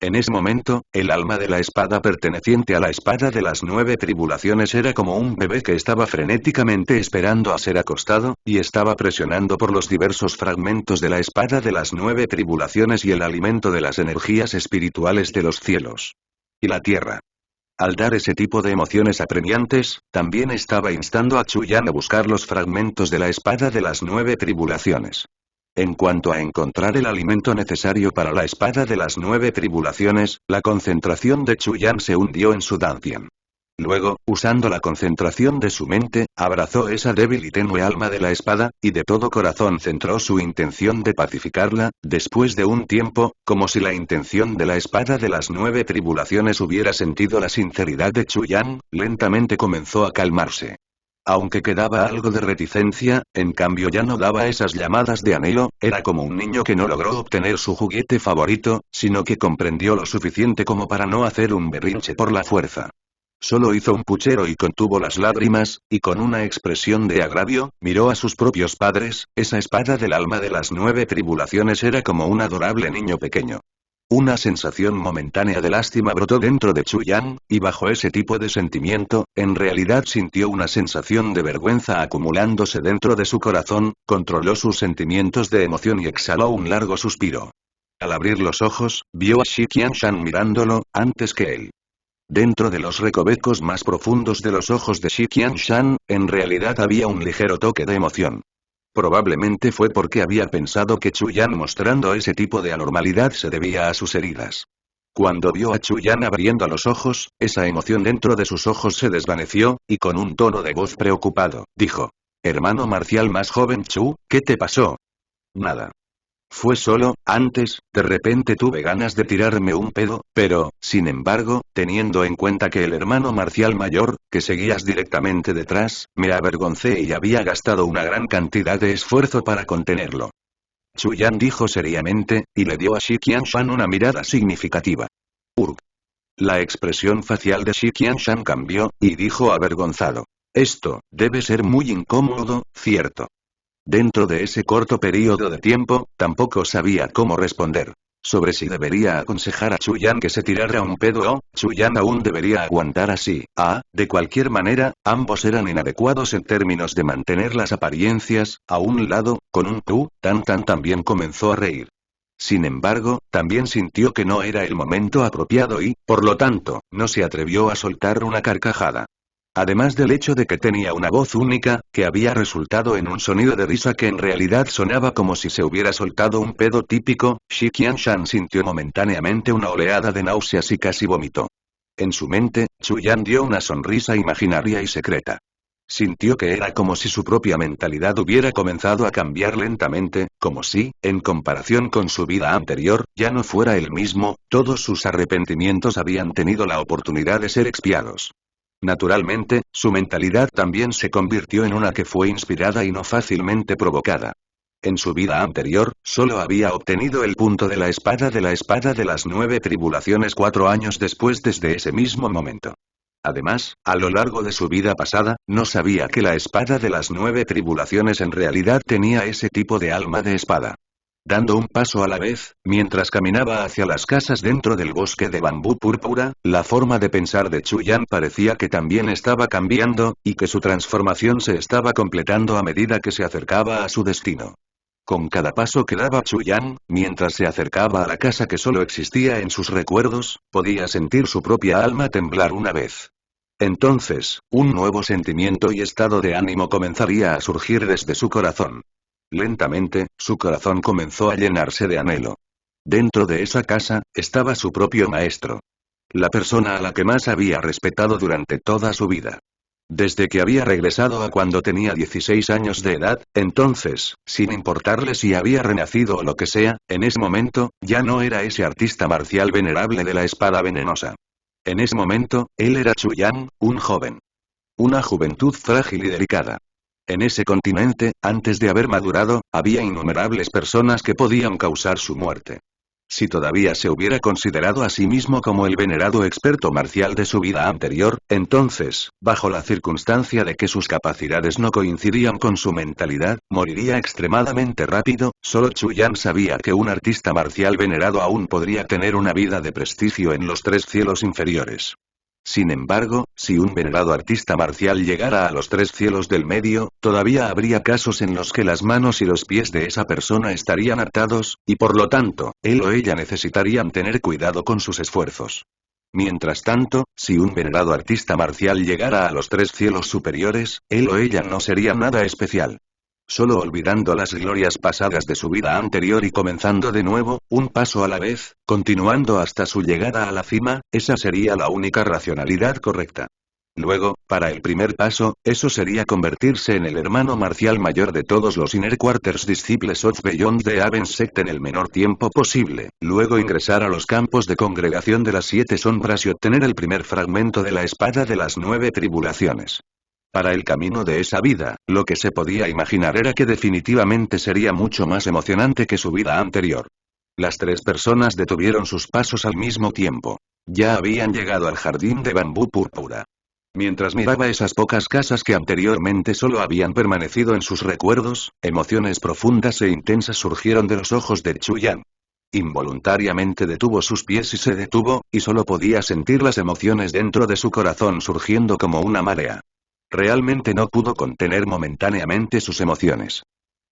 En ese momento, el alma de la espada perteneciente a la espada de las 9 tribulaciones era como un bebé que estaba frenéticamente esperando a ser acostado, y estaba presionando por los diversos fragmentos de la espada de las 9 tribulaciones y el alimento de las energías espirituales de los cielos y la tierra. Al dar ese tipo de emociones apremiantes, también estaba instando a Chu Yan a buscar los fragmentos de la espada de las 9 tribulaciones. En cuanto a encontrar el alimento necesario para la espada de las 9 tribulaciones, la concentración de Chu Yan se hundió en su dantian. Luego, usando la concentración de su mente, abrazó esa débil y tenue alma de la espada, y de todo corazón centró su intención de pacificarla. Después de un tiempo, como si la intención de la espada de las 9 tribulaciones hubiera sentido la sinceridad de Chu Yan, lentamente comenzó a calmarse. Aunque quedaba algo de reticencia, en cambio ya no daba esas llamadas de anhelo, era como un niño que no logró obtener su juguete favorito, sino que comprendió lo suficiente como para no hacer un berrinche por la fuerza. Solo hizo un puchero y contuvo las lágrimas, y con una expresión de agravio, miró a sus propios padres. Esa espada del alma de las 9 tribulaciones era como un adorable niño pequeño. Una sensación momentánea de lástima brotó dentro de Chu Yan, y bajo ese tipo de sentimiento, en realidad sintió una sensación de vergüenza acumulándose dentro de su corazón, controló sus sentimientos de emoción y exhaló un largo suspiro. Al abrir los ojos, vio a Shi Qianshan mirándolo, antes que él. Dentro de los recovecos más profundos de los ojos de Shi Qianshan, en realidad había un ligero toque de emoción. Probablemente fue porque había pensado que Chu Yan mostrando ese tipo de anormalidad se debía a sus heridas. Cuando vio a Chu Yan abriendo los ojos, esa emoción dentro de sus ojos se desvaneció, y con un tono de voz preocupado, dijo: «Hermano marcial más joven Chu, ¿qué te pasó?» «Nada. Fue solo, antes, de repente tuve ganas de tirarme un pedo, pero, sin embargo, teniendo en cuenta que el hermano marcial mayor, que seguías directamente detrás, me avergoncé y había gastado una gran cantidad de esfuerzo para contenerlo». Chu Yan dijo seriamente, y le dio a Shi Qianshan una mirada significativa. «Urg». La expresión facial de Shi Qianshan cambió, y dijo avergonzado: «Esto, debe ser muy incómodo, ¿cierto?». Dentro de ese corto periodo de tiempo, tampoco sabía cómo responder. Sobre si debería aconsejar a Chu Yan que se tirara un pedo o, Chu Yan aún debería aguantar así. De cualquier manera, ambos eran inadecuados en términos de mantener las apariencias, a un lado, con un también comenzó a reír. Sin embargo, también sintió que no era el momento apropiado y, por lo tanto, no se atrevió a soltar una carcajada. Además del hecho de que tenía una voz única, que había resultado en un sonido de risa que en realidad sonaba como si se hubiera soltado un pedo típico, Shi Qianshan sintió momentáneamente una oleada de náuseas y casi vomitó. En su mente, Chu Yan dio una sonrisa imaginaria y secreta. Sintió que era como si su propia mentalidad hubiera comenzado a cambiar lentamente, como si, en comparación con su vida anterior, ya no fuera el mismo, todos sus arrepentimientos habían tenido la oportunidad de ser expiados. Naturalmente, su mentalidad también se convirtió en una que fue inspirada y no fácilmente provocada. En su vida anterior, solo había obtenido el punto de la espada de las 9 tribulaciones 4 años después desde ese mismo momento. Además, a lo largo de su vida pasada, no sabía que la espada de las 9 tribulaciones en realidad tenía ese tipo de alma de espada. Dando un paso a la vez, mientras caminaba hacia las casas dentro del bosque de bambú púrpura, la forma de pensar de Chu Yan parecía que también estaba cambiando, y que su transformación se estaba completando a medida que se acercaba a su destino. Con cada paso que daba Chu Yan, mientras se acercaba a la casa que solo existía en sus recuerdos, podía sentir su propia alma temblar una vez. Entonces, un nuevo sentimiento y estado de ánimo comenzaría a surgir desde su corazón. Lentamente, su corazón comenzó a llenarse de anhelo. Dentro de esa casa, estaba su propio maestro. La persona a la que más había respetado durante toda su vida. Desde que había regresado a cuando tenía 16 años de edad, entonces, sin importarle si había renacido o lo que sea, en ese momento, ya no era ese artista marcial venerable de la espada venenosa. En ese momento, él era Chu Yan, un joven. Una juventud frágil y delicada. En ese continente, antes de haber madurado, había innumerables personas que podían causar su muerte. Si todavía se hubiera considerado a sí mismo como el venerado experto marcial de su vida anterior, entonces, bajo la circunstancia de que sus capacidades no coincidían con su mentalidad, moriría extremadamente rápido. Solo Chuyan sabía que un artista marcial venerado aún podría tener una vida de prestigio en los tres cielos inferiores. Sin embargo, si un venerado artista marcial llegara a los tres cielos del medio, todavía habría casos en los que las manos y los pies de esa persona estarían atados, y por lo tanto, él o ella necesitarían tener cuidado con sus esfuerzos. Mientras tanto, si un venerado artista marcial llegara a los tres cielos superiores, él o ella no sería nada especial. Solo olvidando las glorias pasadas de su vida anterior y comenzando de nuevo, un paso a la vez, continuando hasta su llegada a la cima, esa sería la única racionalidad correcta. Luego, para el primer paso, eso sería convertirse en el hermano marcial mayor de todos los Inner Quarters Disciples of Beyond the Heaven Sect en el menor tiempo posible, luego ingresar a los campos de congregación de las 7 sombras y obtener el primer fragmento de la espada de las 9 tribulaciones. Para el camino de esa vida, lo que se podía imaginar era que definitivamente sería mucho más emocionante que su vida anterior. Las tres personas detuvieron sus pasos al mismo tiempo. Ya habían llegado al jardín de bambú púrpura. Mientras miraba esas pocas casas que anteriormente solo habían permanecido en sus recuerdos, emociones profundas e intensas surgieron de los ojos de Chuyan. Involuntariamente detuvo sus pies y se detuvo, y solo podía sentir las emociones dentro de su corazón surgiendo como una marea. Realmente no pudo contener momentáneamente sus emociones.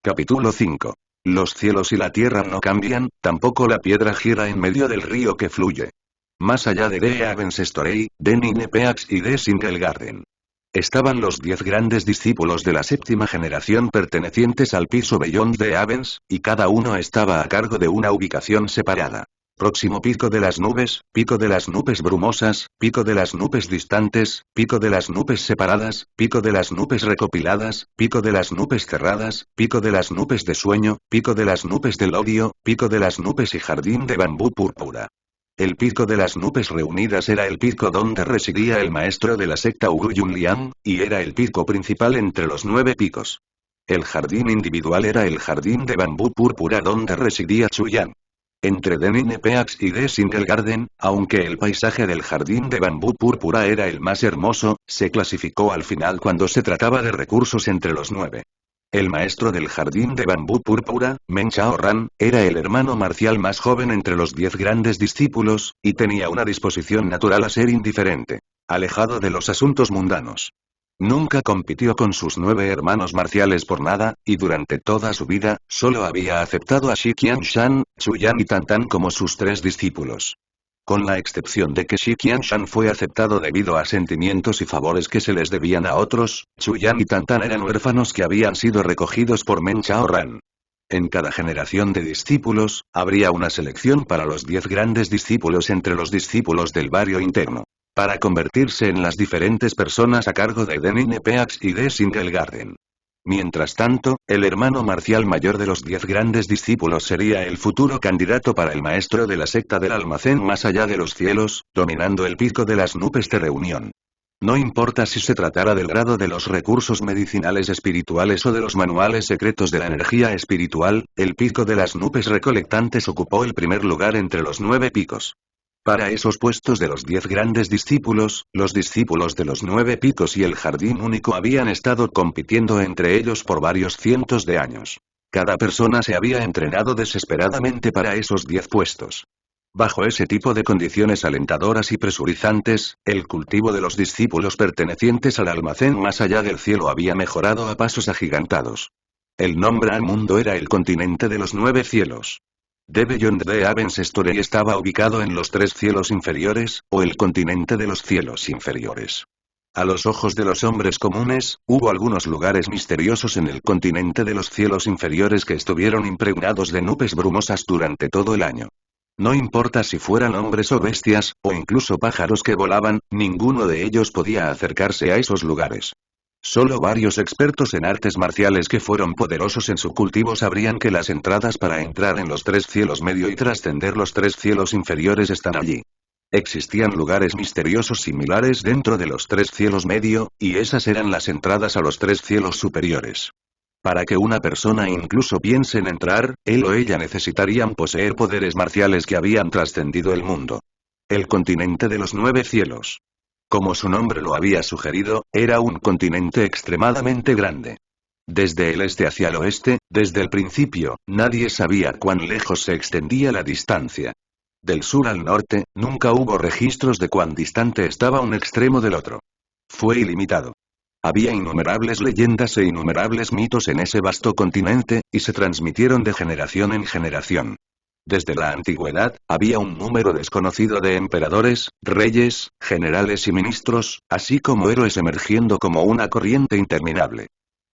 Capítulo 5. Los cielos y la tierra no cambian, tampoco la piedra gira en medio del río que fluye. Más allá de The Heavens Story, de Ninepeax y de Single Garden. Estaban los 10 grandes discípulos de la séptima generación pertenecientes al piso Beyond the Heavens, y cada uno estaba a cargo de una ubicación separada. Próximo pico de las nubes brumosas, pico de las nubes distantes, pico de las nubes separadas, pico de las nubes recopiladas, pico de las nubes cerradas, pico de las nubes de sueño, pico de las nubes del odio, pico de las nubes y jardín de bambú púrpura. El pico de las nubes reunidas era el pico donde residía el maestro de la secta Uguyun Liang, y era el pico principal entre los 9 picos. El jardín individual era el jardín de bambú púrpura donde residía Chuyan. Entre The Ninepeax y The Single Garden, aunque el paisaje del jardín de bambú púrpura era el más hermoso, se clasificó al final cuando se trataba de recursos entre los 9. El maestro del jardín de bambú púrpura, Men Chao Ran, era el hermano marcial más joven entre los 10 grandes discípulos, y tenía una disposición natural a ser indiferente, alejado de los asuntos mundanos. Nunca compitió con sus 9 hermanos marciales por nada, y durante toda su vida, solo había aceptado a Shi Qianshan, Chuyan y Tantan como sus 3 discípulos. Con la excepción de que Shi Qianshan fue aceptado debido a sentimientos y favores que se les debían a otros, Chuyan y Tantan eran huérfanos que habían sido recogidos por Men Chao Ran. En cada generación de discípulos, habría una selección para los 10 grandes discípulos entre los discípulos del barrio interno. Para convertirse en las diferentes personas a cargo de The Ninepeax y de Single Garden. Mientras tanto, el hermano marcial mayor de los 10 grandes discípulos sería el futuro candidato para el maestro de la secta del almacén más allá de los cielos, dominando el pico de las nubes de reunión. No importa si se tratara del grado de los recursos medicinales espirituales o de los manuales secretos de la energía espiritual, el pico de las nubes recolectantes ocupó el primer lugar entre los 9 picos. Para esos puestos de los 10 grandes discípulos, los discípulos de los 9 picos y el jardín único habían estado compitiendo entre ellos por varios cientos de años. Cada persona se había entrenado desesperadamente para esos 10 puestos. Bajo ese tipo de condiciones alentadoras y presurizantes, el cultivo de los discípulos pertenecientes al almacén más allá del cielo había mejorado a pasos agigantados. El nombre al mundo era el continente de los 9 cielos. The Beyond the Heavens Story estaba ubicado en los 3 cielos inferiores, o el continente de los cielos inferiores. A los ojos de los hombres comunes, hubo algunos lugares misteriosos en el continente de los cielos inferiores que estuvieron impregnados de nubes brumosas durante todo el año. No importa si fueran hombres o bestias, o incluso pájaros que volaban, ninguno de ellos podía acercarse a esos lugares. Solo varios expertos en artes marciales que fueron poderosos en su cultivo sabrían que las entradas para entrar en los 3 cielos medio y trascender los 3 cielos inferiores están allí. Existían lugares misteriosos similares dentro de los tres cielos medio, y esas eran las entradas a los tres cielos superiores. Para que una persona incluso piense en entrar, él o ella necesitarían poseer poderes marciales que habían trascendido el mundo. El continente de los nueve cielos. Como su nombre lo había sugerido, era un continente extremadamente grande. Desde el este hacia el oeste, desde el principio, nadie sabía cuán lejos se extendía la distancia. Del sur al norte, nunca hubo registros de cuán distante estaba un extremo del otro. Fue ilimitado. Había innumerables leyendas e innumerables mitos en ese vasto continente, y se transmitieron de generación en generación. Desde la antigüedad, había un número desconocido de emperadores, reyes, generales y ministros, así como héroes emergiendo como una corriente interminable.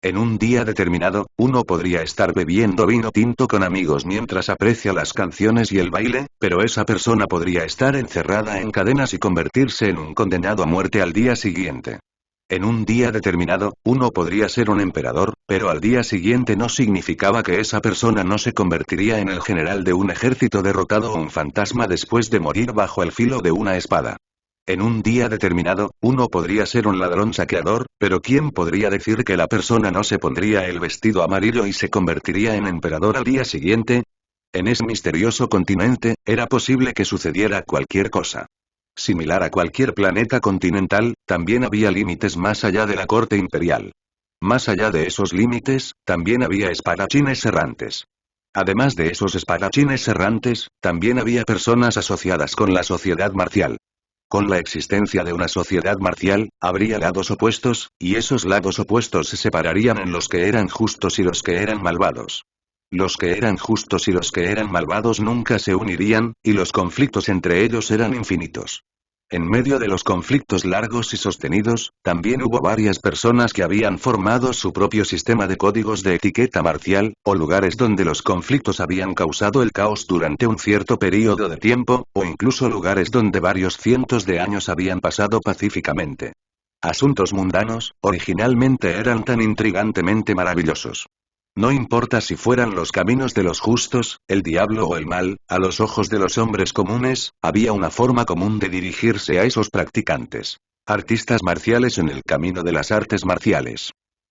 En un día determinado, uno podría estar bebiendo vino tinto con amigos mientras aprecia las canciones y el baile, pero esa persona podría estar encerrada en cadenas y convertirse en un condenado a muerte al día siguiente. En un día determinado, uno podría ser un emperador, pero al día siguiente no significaba que esa persona no se convertiría en el general de un ejército derrotado o un fantasma después de morir bajo el filo de una espada. En un día determinado, uno podría ser un ladrón saqueador, pero ¿quién podría decir que la persona no se pondría el vestido amarillo y se convertiría en emperador al día siguiente? En ese misterioso continente, era posible que sucediera cualquier cosa. Similar a cualquier planeta continental, también había límites más allá de la corte imperial. Más allá de esos límites, también había espadachines errantes. Además de esos espadachines errantes, también había personas asociadas con la sociedad marcial. Con la existencia de una sociedad marcial, habría lados opuestos, y esos lados opuestos se separarían en los que eran justos y los que eran malvados. Los que eran justos y los que eran malvados nunca se unirían, y los conflictos entre ellos eran infinitos. En medio de los conflictos largos y sostenidos, también hubo varias personas que habían formado su propio sistema de códigos de etiqueta marcial, o lugares donde los conflictos habían causado el caos durante un cierto período de tiempo, o incluso lugares donde varios cientos de años habían pasado pacíficamente. Asuntos mundanos, originalmente eran tan intrigantemente maravillosos. No importa si fueran los caminos de los justos, el diablo o el mal, a los ojos de los hombres comunes, había una forma común de dirigirse a esos practicantes. Artistas marciales en el camino de las artes marciales.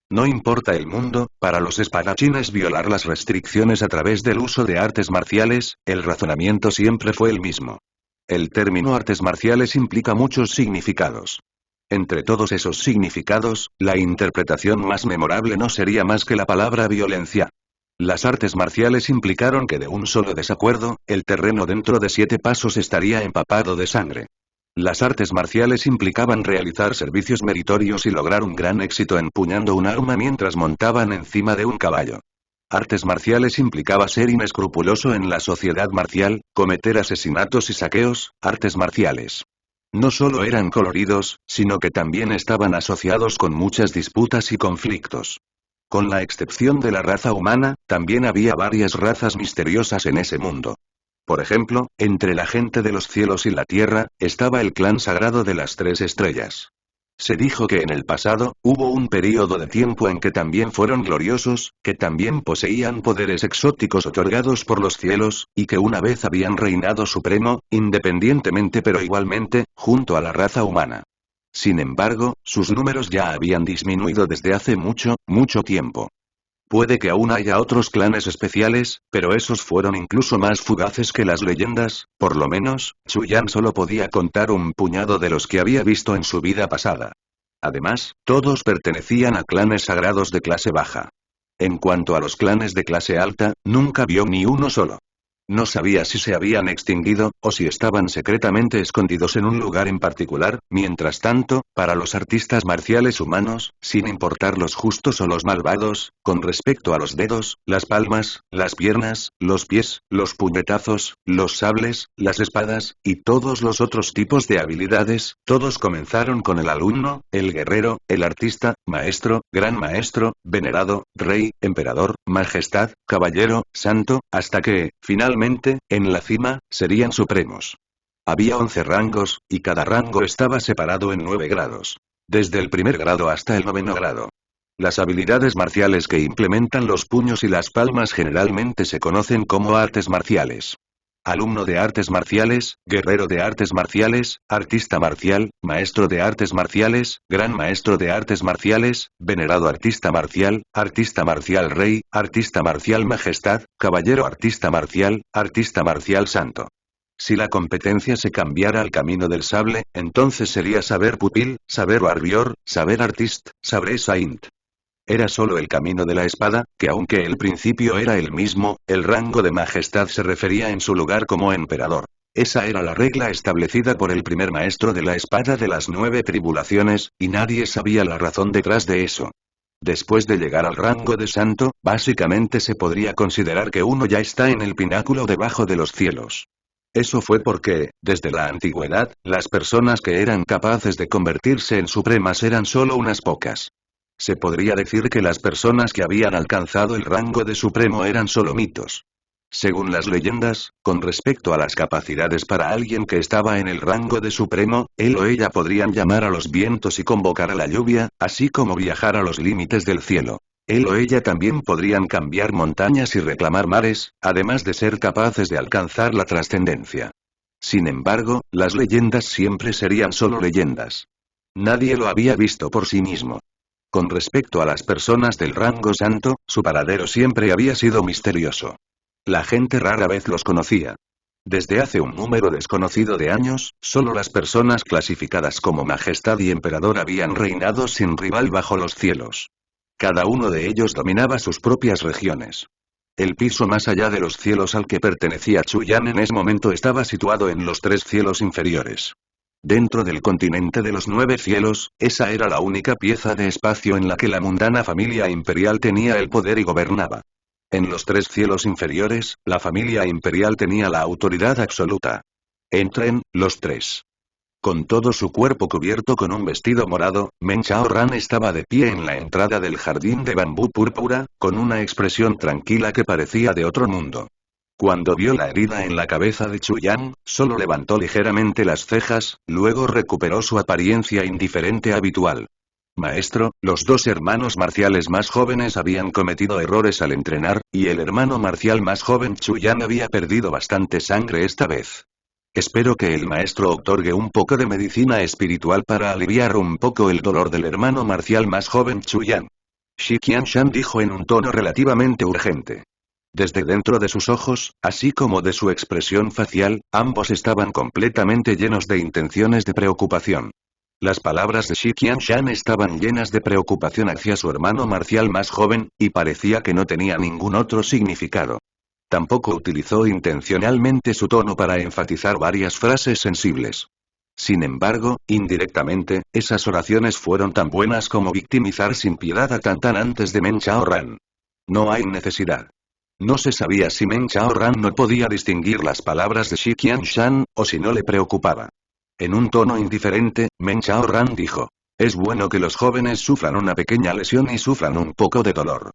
No importa el mundo, para los espadachines violar las restricciones a través del uso de artes marciales, el razonamiento siempre fue el mismo. El término artes marciales implica muchos significados. Entre todos esos significados, la interpretación más memorable no sería más que la palabra violencia. Las artes marciales implicaron que de un solo desacuerdo, el terreno dentro de 7 pasos estaría empapado de sangre. Las artes marciales implicaban realizar servicios meritorios y lograr un gran éxito empuñando un arma mientras montaban encima de un caballo. Artes marciales implicaba ser inescrupuloso en la sociedad marcial, cometer asesinatos y saqueos, artes marciales. No solo eran coloridos, sino que también estaban asociados con muchas disputas y conflictos. Con la excepción de la raza humana, también había varias razas misteriosas en ese mundo. Por ejemplo, entre la gente de los cielos y la tierra, estaba el clan sagrado de las 3 estrellas. Se dijo que en el pasado, hubo un período de tiempo en que también fueron gloriosos, que también poseían poderes exóticos otorgados por los cielos, y que una vez habían reinado supremo, independientemente pero igualmente, junto a la raza humana. Sin embargo, sus números ya habían disminuido desde hace mucho, mucho tiempo. Puede que aún haya otros clanes especiales, pero esos fueron incluso más fugaces que las leyendas, por lo menos, Chu Yan solo podía contar un puñado de los que había visto en su vida pasada. Además, todos pertenecían a clanes sagrados de clase baja. En cuanto a los clanes de clase alta, nunca vio ni uno solo. No sabía si se habían extinguido, o si estaban secretamente escondidos en un lugar en particular. Mientras tanto, para los artistas marciales humanos, sin importar los justos o los malvados, con respecto a los dedos, las palmas, las piernas, los pies, los puñetazos, los sables, las espadas, y todos los otros tipos de habilidades, todos comenzaron con el alumno, el guerrero, el artista, maestro, gran maestro, venerado, rey, emperador, majestad, caballero, santo, hasta que, finalmente, en la cima, serían supremos. Había 11 rangos, y cada rango estaba separado en 9 grados. Desde el primer grado hasta el 9º grado. Las habilidades marciales que implementan los puños y las palmas generalmente se conocen como artes marciales. Alumno de artes marciales, guerrero de artes marciales, artista marcial, maestro de artes marciales, gran maestro de artes marciales, venerado artista marcial rey, artista marcial majestad, caballero artista marcial santo. Si la competencia se cambiara al camino del sable, entonces sería saber pupil, saber warrior, saber artist, saber saint. Era solo el camino de la espada, que aunque el principio era el mismo, el rango de majestad se refería en su lugar como emperador. Esa era la regla establecida por el primer maestro de la espada de las 9 tribulaciones, y nadie sabía la razón detrás de eso. Después de llegar al rango de santo, básicamente se podría considerar que uno ya está en el pináculo debajo de los cielos. Eso fue porque, desde la antigüedad, las personas que eran capaces de convertirse en supremas eran solo unas pocas. Se podría decir que las personas que habían alcanzado el rango de supremo eran solo mitos. Según las leyendas, con respecto a las capacidades para alguien que estaba en el rango de supremo, él o ella podrían llamar a los vientos y convocar a la lluvia, así como viajar a los límites del cielo. Él o ella también podrían cambiar montañas y reclamar mares, además de ser capaces de alcanzar la trascendencia. Sin embargo, las leyendas siempre serían solo leyendas. Nadie lo había visto por sí mismo. Con respecto a las personas del rango santo, su paradero siempre había sido misterioso. La gente rara vez los conocía. Desde hace un número desconocido de años, solo las personas clasificadas como majestad y emperador habían reinado sin rival bajo los cielos. Cada uno de ellos dominaba sus propias regiones. El piso más allá de los cielos al que pertenecía Chu Yan en ese momento estaba situado en los 3 cielos inferiores. Dentro del continente de los 9 cielos, esa era la única pieza de espacio en la que la mundana familia imperial tenía el poder y gobernaba. En los 3 cielos inferiores, la familia imperial tenía la autoridad absoluta. Entren, los 3. Con todo su cuerpo cubierto con un vestido morado, Men Chao Ran estaba de pie en la entrada del jardín de bambú púrpura, con una expresión tranquila que parecía de otro mundo. Cuando vio la herida en la cabeza de Chu Yan, solo levantó ligeramente las cejas, luego recuperó su apariencia indiferente habitual. Maestro, los 2 hermanos marciales más jóvenes habían cometido errores al entrenar, y el hermano marcial más joven Chu Yan había perdido bastante sangre esta vez. Espero que el maestro otorgue un poco de medicina espiritual para aliviar un poco el dolor del hermano marcial más joven Chu Yan. Shi Qianshan dijo en un tono relativamente urgente. Desde dentro de sus ojos, así como de su expresión facial, ambos estaban completamente llenos de intenciones de preocupación. Las palabras de Shi Qianshan estaban llenas de preocupación hacia su hermano marcial más joven, y parecía que no tenía ningún otro significado. Tampoco utilizó intencionalmente su tono para enfatizar varias frases sensibles. Sin embargo, indirectamente, esas oraciones fueron tan buenas como victimizar sin piedad a Tantan antes de Men Chao Ran. No hay necesidad. No se sabía si Men Chao Ran no podía distinguir las palabras de Shi Qianshan, o si no le preocupaba. En un tono indiferente, Men Chao Ran dijo. Es bueno que los jóvenes sufran una pequeña lesión y sufran un poco de dolor.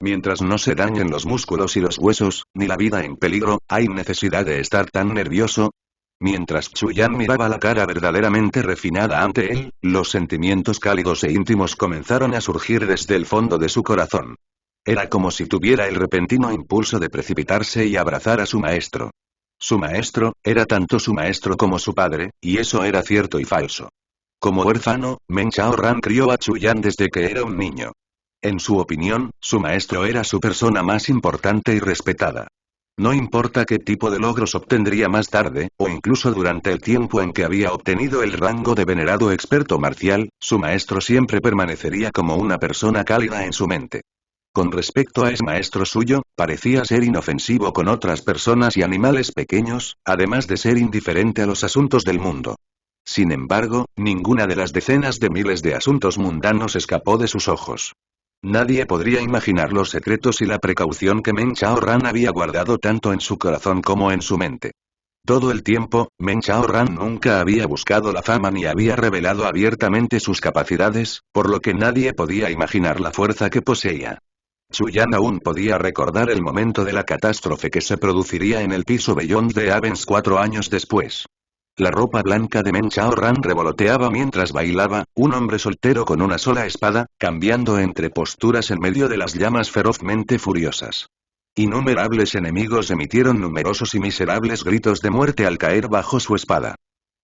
Mientras no se dañen los músculos y los huesos, ni la vida en peligro, ¿hay necesidad de estar tan nervioso? Mientras Chu Yan miraba la cara verdaderamente refinada ante él, los sentimientos cálidos e íntimos comenzaron a surgir desde el fondo de su corazón. Era como si tuviera el repentino impulso de precipitarse y abrazar a su maestro. Su maestro, era tanto su maestro como su padre, y eso era cierto y falso. Como huérfano, Men Chao Ran crió a Chu Yan desde que era un niño. En su opinión, su maestro era su persona más importante y respetada. No importa qué tipo de logros obtendría más tarde, o incluso durante el tiempo en que había obtenido el rango de venerado experto marcial, su maestro siempre permanecería como una persona cálida en su mente. Con respecto a ese maestro suyo, parecía ser inofensivo con otras personas y animales pequeños, además de ser indiferente a los asuntos del mundo. Sin embargo, ninguna de las decenas de miles de asuntos mundanos escapó de sus ojos. Nadie podría imaginar los secretos y la precaución que Men Chao Ran había guardado tanto en su corazón como en su mente. Todo el tiempo, Men Chao Ran nunca había buscado la fama ni había revelado abiertamente sus capacidades, por lo que nadie podía imaginar la fuerza que poseía. Chu Yan aún podía recordar el momento de la catástrofe que se produciría en el piso Beyond the Heavens 4 años después. La ropa blanca de Men Chao Ran revoloteaba mientras bailaba, un hombre soltero con una sola espada, cambiando entre posturas en medio de las llamas ferozmente furiosas. Innumerables enemigos emitieron numerosos y miserables gritos de muerte al caer bajo su espada.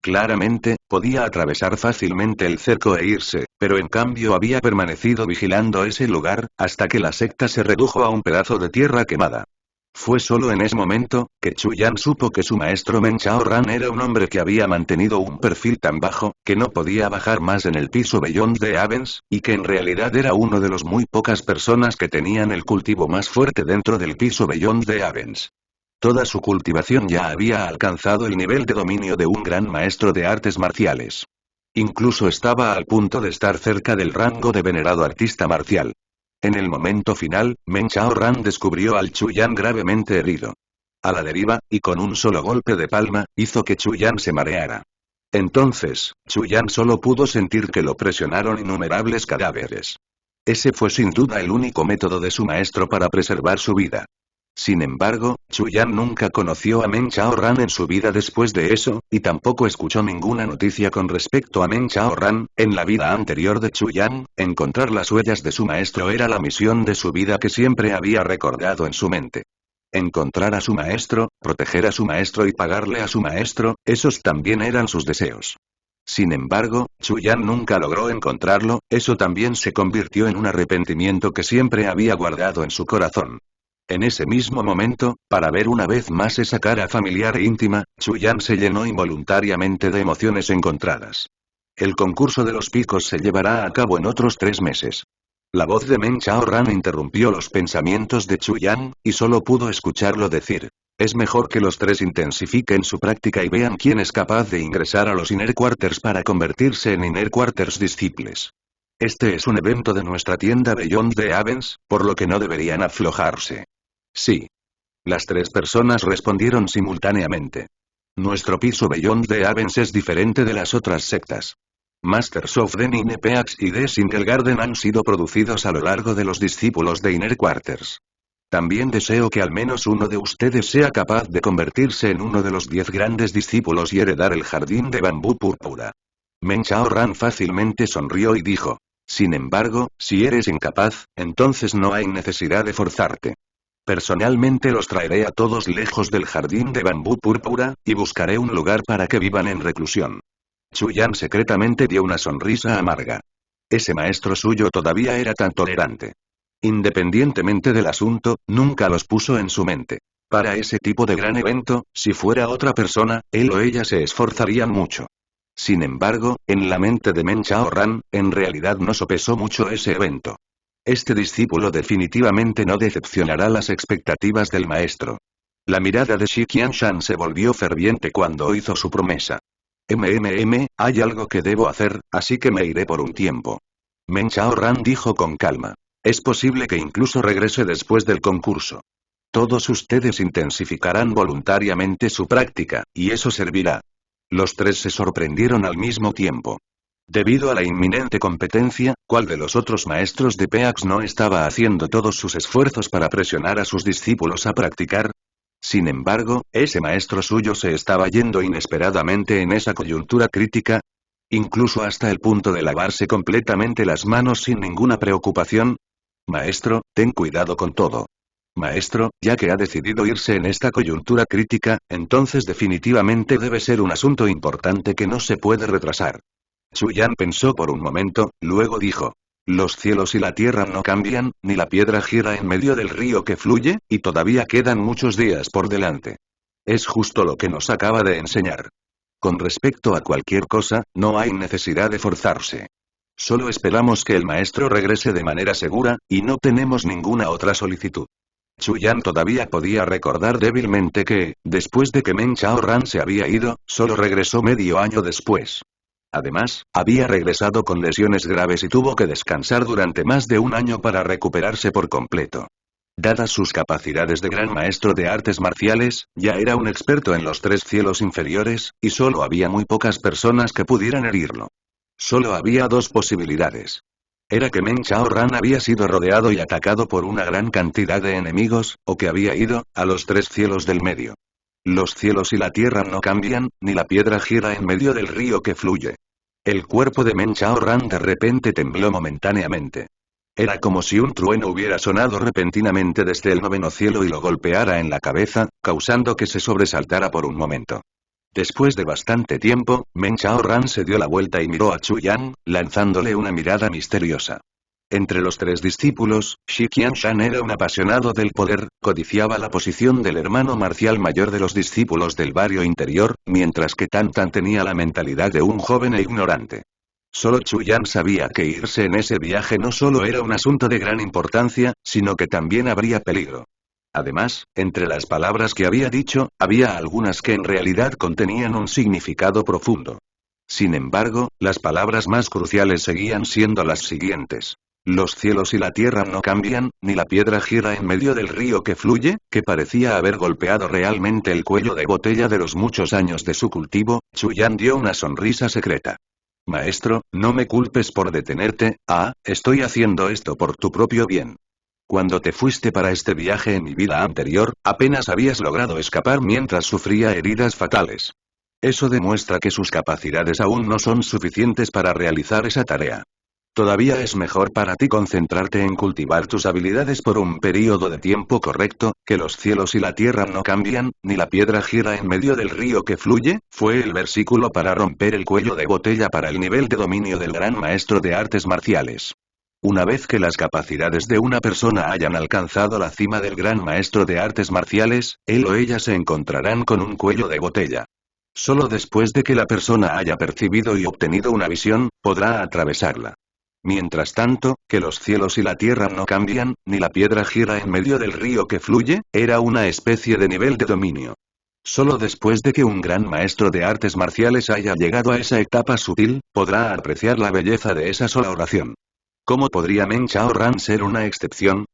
Claramente, podía atravesar fácilmente el cerco e irse, pero en cambio había permanecido vigilando ese lugar, hasta que la secta se redujo a un pedazo de tierra quemada. Fue solo en ese momento, que Chu Yan supo que su maestro Men Chao Ran era un hombre que había mantenido un perfil tan bajo, que no podía bajar más en el piso Beyond the Heavens, y que en realidad era uno de los muy pocas personas que tenían el cultivo más fuerte dentro del piso Beyond the Heavens. Toda su cultivación ya había alcanzado el nivel de dominio de un gran maestro de artes marciales. Incluso estaba al punto de estar cerca del rango de venerado artista marcial. En el momento final, Men Chao Ran descubrió al Chu Yan gravemente herido. A la deriva, y con un solo golpe de palma, hizo que Chu Yan se mareara. Entonces, Chu Yan solo pudo sentir que lo presionaron innumerables cadáveres. Ese fue sin duda el único método de su maestro para preservar su vida. Sin embargo, Chu Yan nunca conoció a Men Chao Ran en su vida después de eso, y tampoco escuchó ninguna noticia con respecto a Men Chao Ran. En la vida anterior de Chu Yan, encontrar las huellas de su maestro era la misión de su vida que siempre había recordado en su mente. Encontrar a su maestro, proteger a su maestro y pagarle a su maestro, esos también eran sus deseos. Sin embargo, Chu Yan nunca logró encontrarlo, eso también se convirtió en un arrepentimiento que siempre había guardado en su corazón. En ese mismo momento, para ver una vez más esa cara familiar e íntima, Chu Yan se llenó involuntariamente de emociones encontradas. El concurso de los picos se llevará a cabo en otros 3 meses. La voz de Men Chao Ran interrumpió los pensamientos de Chu Yan, y solo pudo escucharlo decir: es mejor que los 3 intensifiquen su práctica y vean quién es capaz de ingresar a los Inner Quarters para convertirse en Inner Quarters Disciples. Este es un evento de nuestra tienda Beyond the Heavens, por lo que no deberían aflojarse. Sí. Las 3 personas respondieron simultáneamente. Nuestro piso Beyond the Heavens es diferente de las otras sectas. Masters of the Nine Peaks y The Single Garden han sido producidos a lo largo de los discípulos de Inner Quarters. También deseo que al menos uno de ustedes sea capaz de convertirse en uno de los 10 grandes discípulos y heredar el jardín de bambú púrpura. Men Chao Ran fácilmente sonrió y dijo: sin embargo, si eres incapaz, entonces no hay necesidad de forzarte. Personalmente los traeré a todos lejos del jardín de bambú púrpura, y buscaré un lugar para que vivan en reclusión. Chu Yan secretamente dio una sonrisa amarga. Ese maestro suyo todavía era tan tolerante. Independientemente del asunto, nunca los puso en su mente. Para ese tipo de gran evento, si fuera otra persona, él o ella se esforzarían mucho. Sin embargo, en la mente de Men Chao Ran, en realidad no sopesó mucho ese evento. Este discípulo definitivamente no decepcionará las expectativas del maestro. La mirada de Shi Qianshan se volvió ferviente cuando hizo su promesa. Hay algo que debo hacer, así que me iré por un tiempo. Men Chao Ran dijo con calma. Es posible que incluso regrese después del concurso. Todos ustedes intensificarán voluntariamente su práctica, y eso servirá. Los 3 se sorprendieron al mismo tiempo. Debido a la inminente competencia, ¿cuál de los otros maestros de Peaks no estaba haciendo todos sus esfuerzos para presionar a sus discípulos a practicar? Sin embargo, ese maestro suyo se estaba yendo inesperadamente en esa coyuntura crítica, incluso hasta el punto de lavarse completamente las manos sin ninguna preocupación. Maestro, ten cuidado con todo. Maestro, ya que ha decidido irse en esta coyuntura crítica, entonces definitivamente debe ser un asunto importante que no se puede retrasar. Chu Yan pensó por un momento, luego dijo: los cielos y la tierra no cambian, ni la piedra gira en medio del río que fluye, y todavía quedan muchos días por delante. Es justo lo que nos acaba de enseñar. Con respecto a cualquier cosa, no hay necesidad de forzarse. Solo esperamos que el maestro regrese de manera segura, y no tenemos ninguna otra solicitud. Chu Yan todavía podía recordar débilmente que, después de que Men Chao Ran se había ido, solo regresó medio año después. Además, había regresado con lesiones graves y tuvo que descansar durante más de un año para recuperarse por completo. Dadas sus capacidades de gran maestro de artes marciales, ya era un experto en los 3 cielos inferiores, y solo había muy pocas personas que pudieran herirlo. Solo había 2 posibilidades. Era que Men Chao Ran había sido rodeado y atacado por una gran cantidad de enemigos, o que había ido a los 3 cielos del medio. Los cielos y la tierra no cambian, ni la piedra gira en medio del río que fluye. El cuerpo de Men Chao Ran de repente tembló momentáneamente. Era como si un trueno hubiera sonado repentinamente desde el noveno cielo y lo golpeara en la cabeza, causando que se sobresaltara por un momento. Después de bastante tiempo, Men Chaoran se dio la vuelta y miró a Chu Yan, lanzándole una mirada misteriosa. Entre los tres discípulos, Shi Qianshan era un apasionado del poder, codiciaba la posición del hermano marcial mayor de los discípulos del barrio interior, mientras que Tan Tan tenía la mentalidad de un joven e ignorante. Solo Chu Yan sabía que irse en ese viaje no solo era un asunto de gran importancia, sino que también habría peligro. Además, entre las palabras que había dicho, había algunas que en realidad contenían un significado profundo. Sin embargo, las palabras más cruciales seguían siendo las siguientes. Los cielos y la tierra no cambian, ni la piedra gira en medio del río que fluye, que parecía haber golpeado realmente el cuello de botella de los muchos años de su cultivo. Chu Yan dio una sonrisa secreta. Maestro, no me culpes por detenerte, estoy haciendo esto por tu propio bien. Cuando te fuiste para este viaje en mi vida anterior, apenas habías logrado escapar mientras sufría heridas fatales. Eso demuestra que sus capacidades aún no son suficientes para realizar esa tarea. Todavía es mejor para ti concentrarte en cultivar tus habilidades por un período de tiempo correcto, que los cielos y la tierra no cambian, ni la piedra gira en medio del río que fluye, fue el versículo para romper el cuello de botella para el nivel de dominio del gran maestro de artes marciales. Una vez que las capacidades de una persona hayan alcanzado la cima del gran maestro de artes marciales, él o ella se encontrarán con un cuello de botella. Solo después de que la persona haya percibido y obtenido una visión, podrá atravesarla. Mientras tanto, que los cielos y la tierra no cambian, ni la piedra gira en medio del río que fluye, era una especie de nivel de dominio. Solo después de que un gran maestro de artes marciales haya llegado a esa etapa sutil, podrá apreciar la belleza de esa sola oración. ¿Cómo podría Men Chaoran ser una excepción?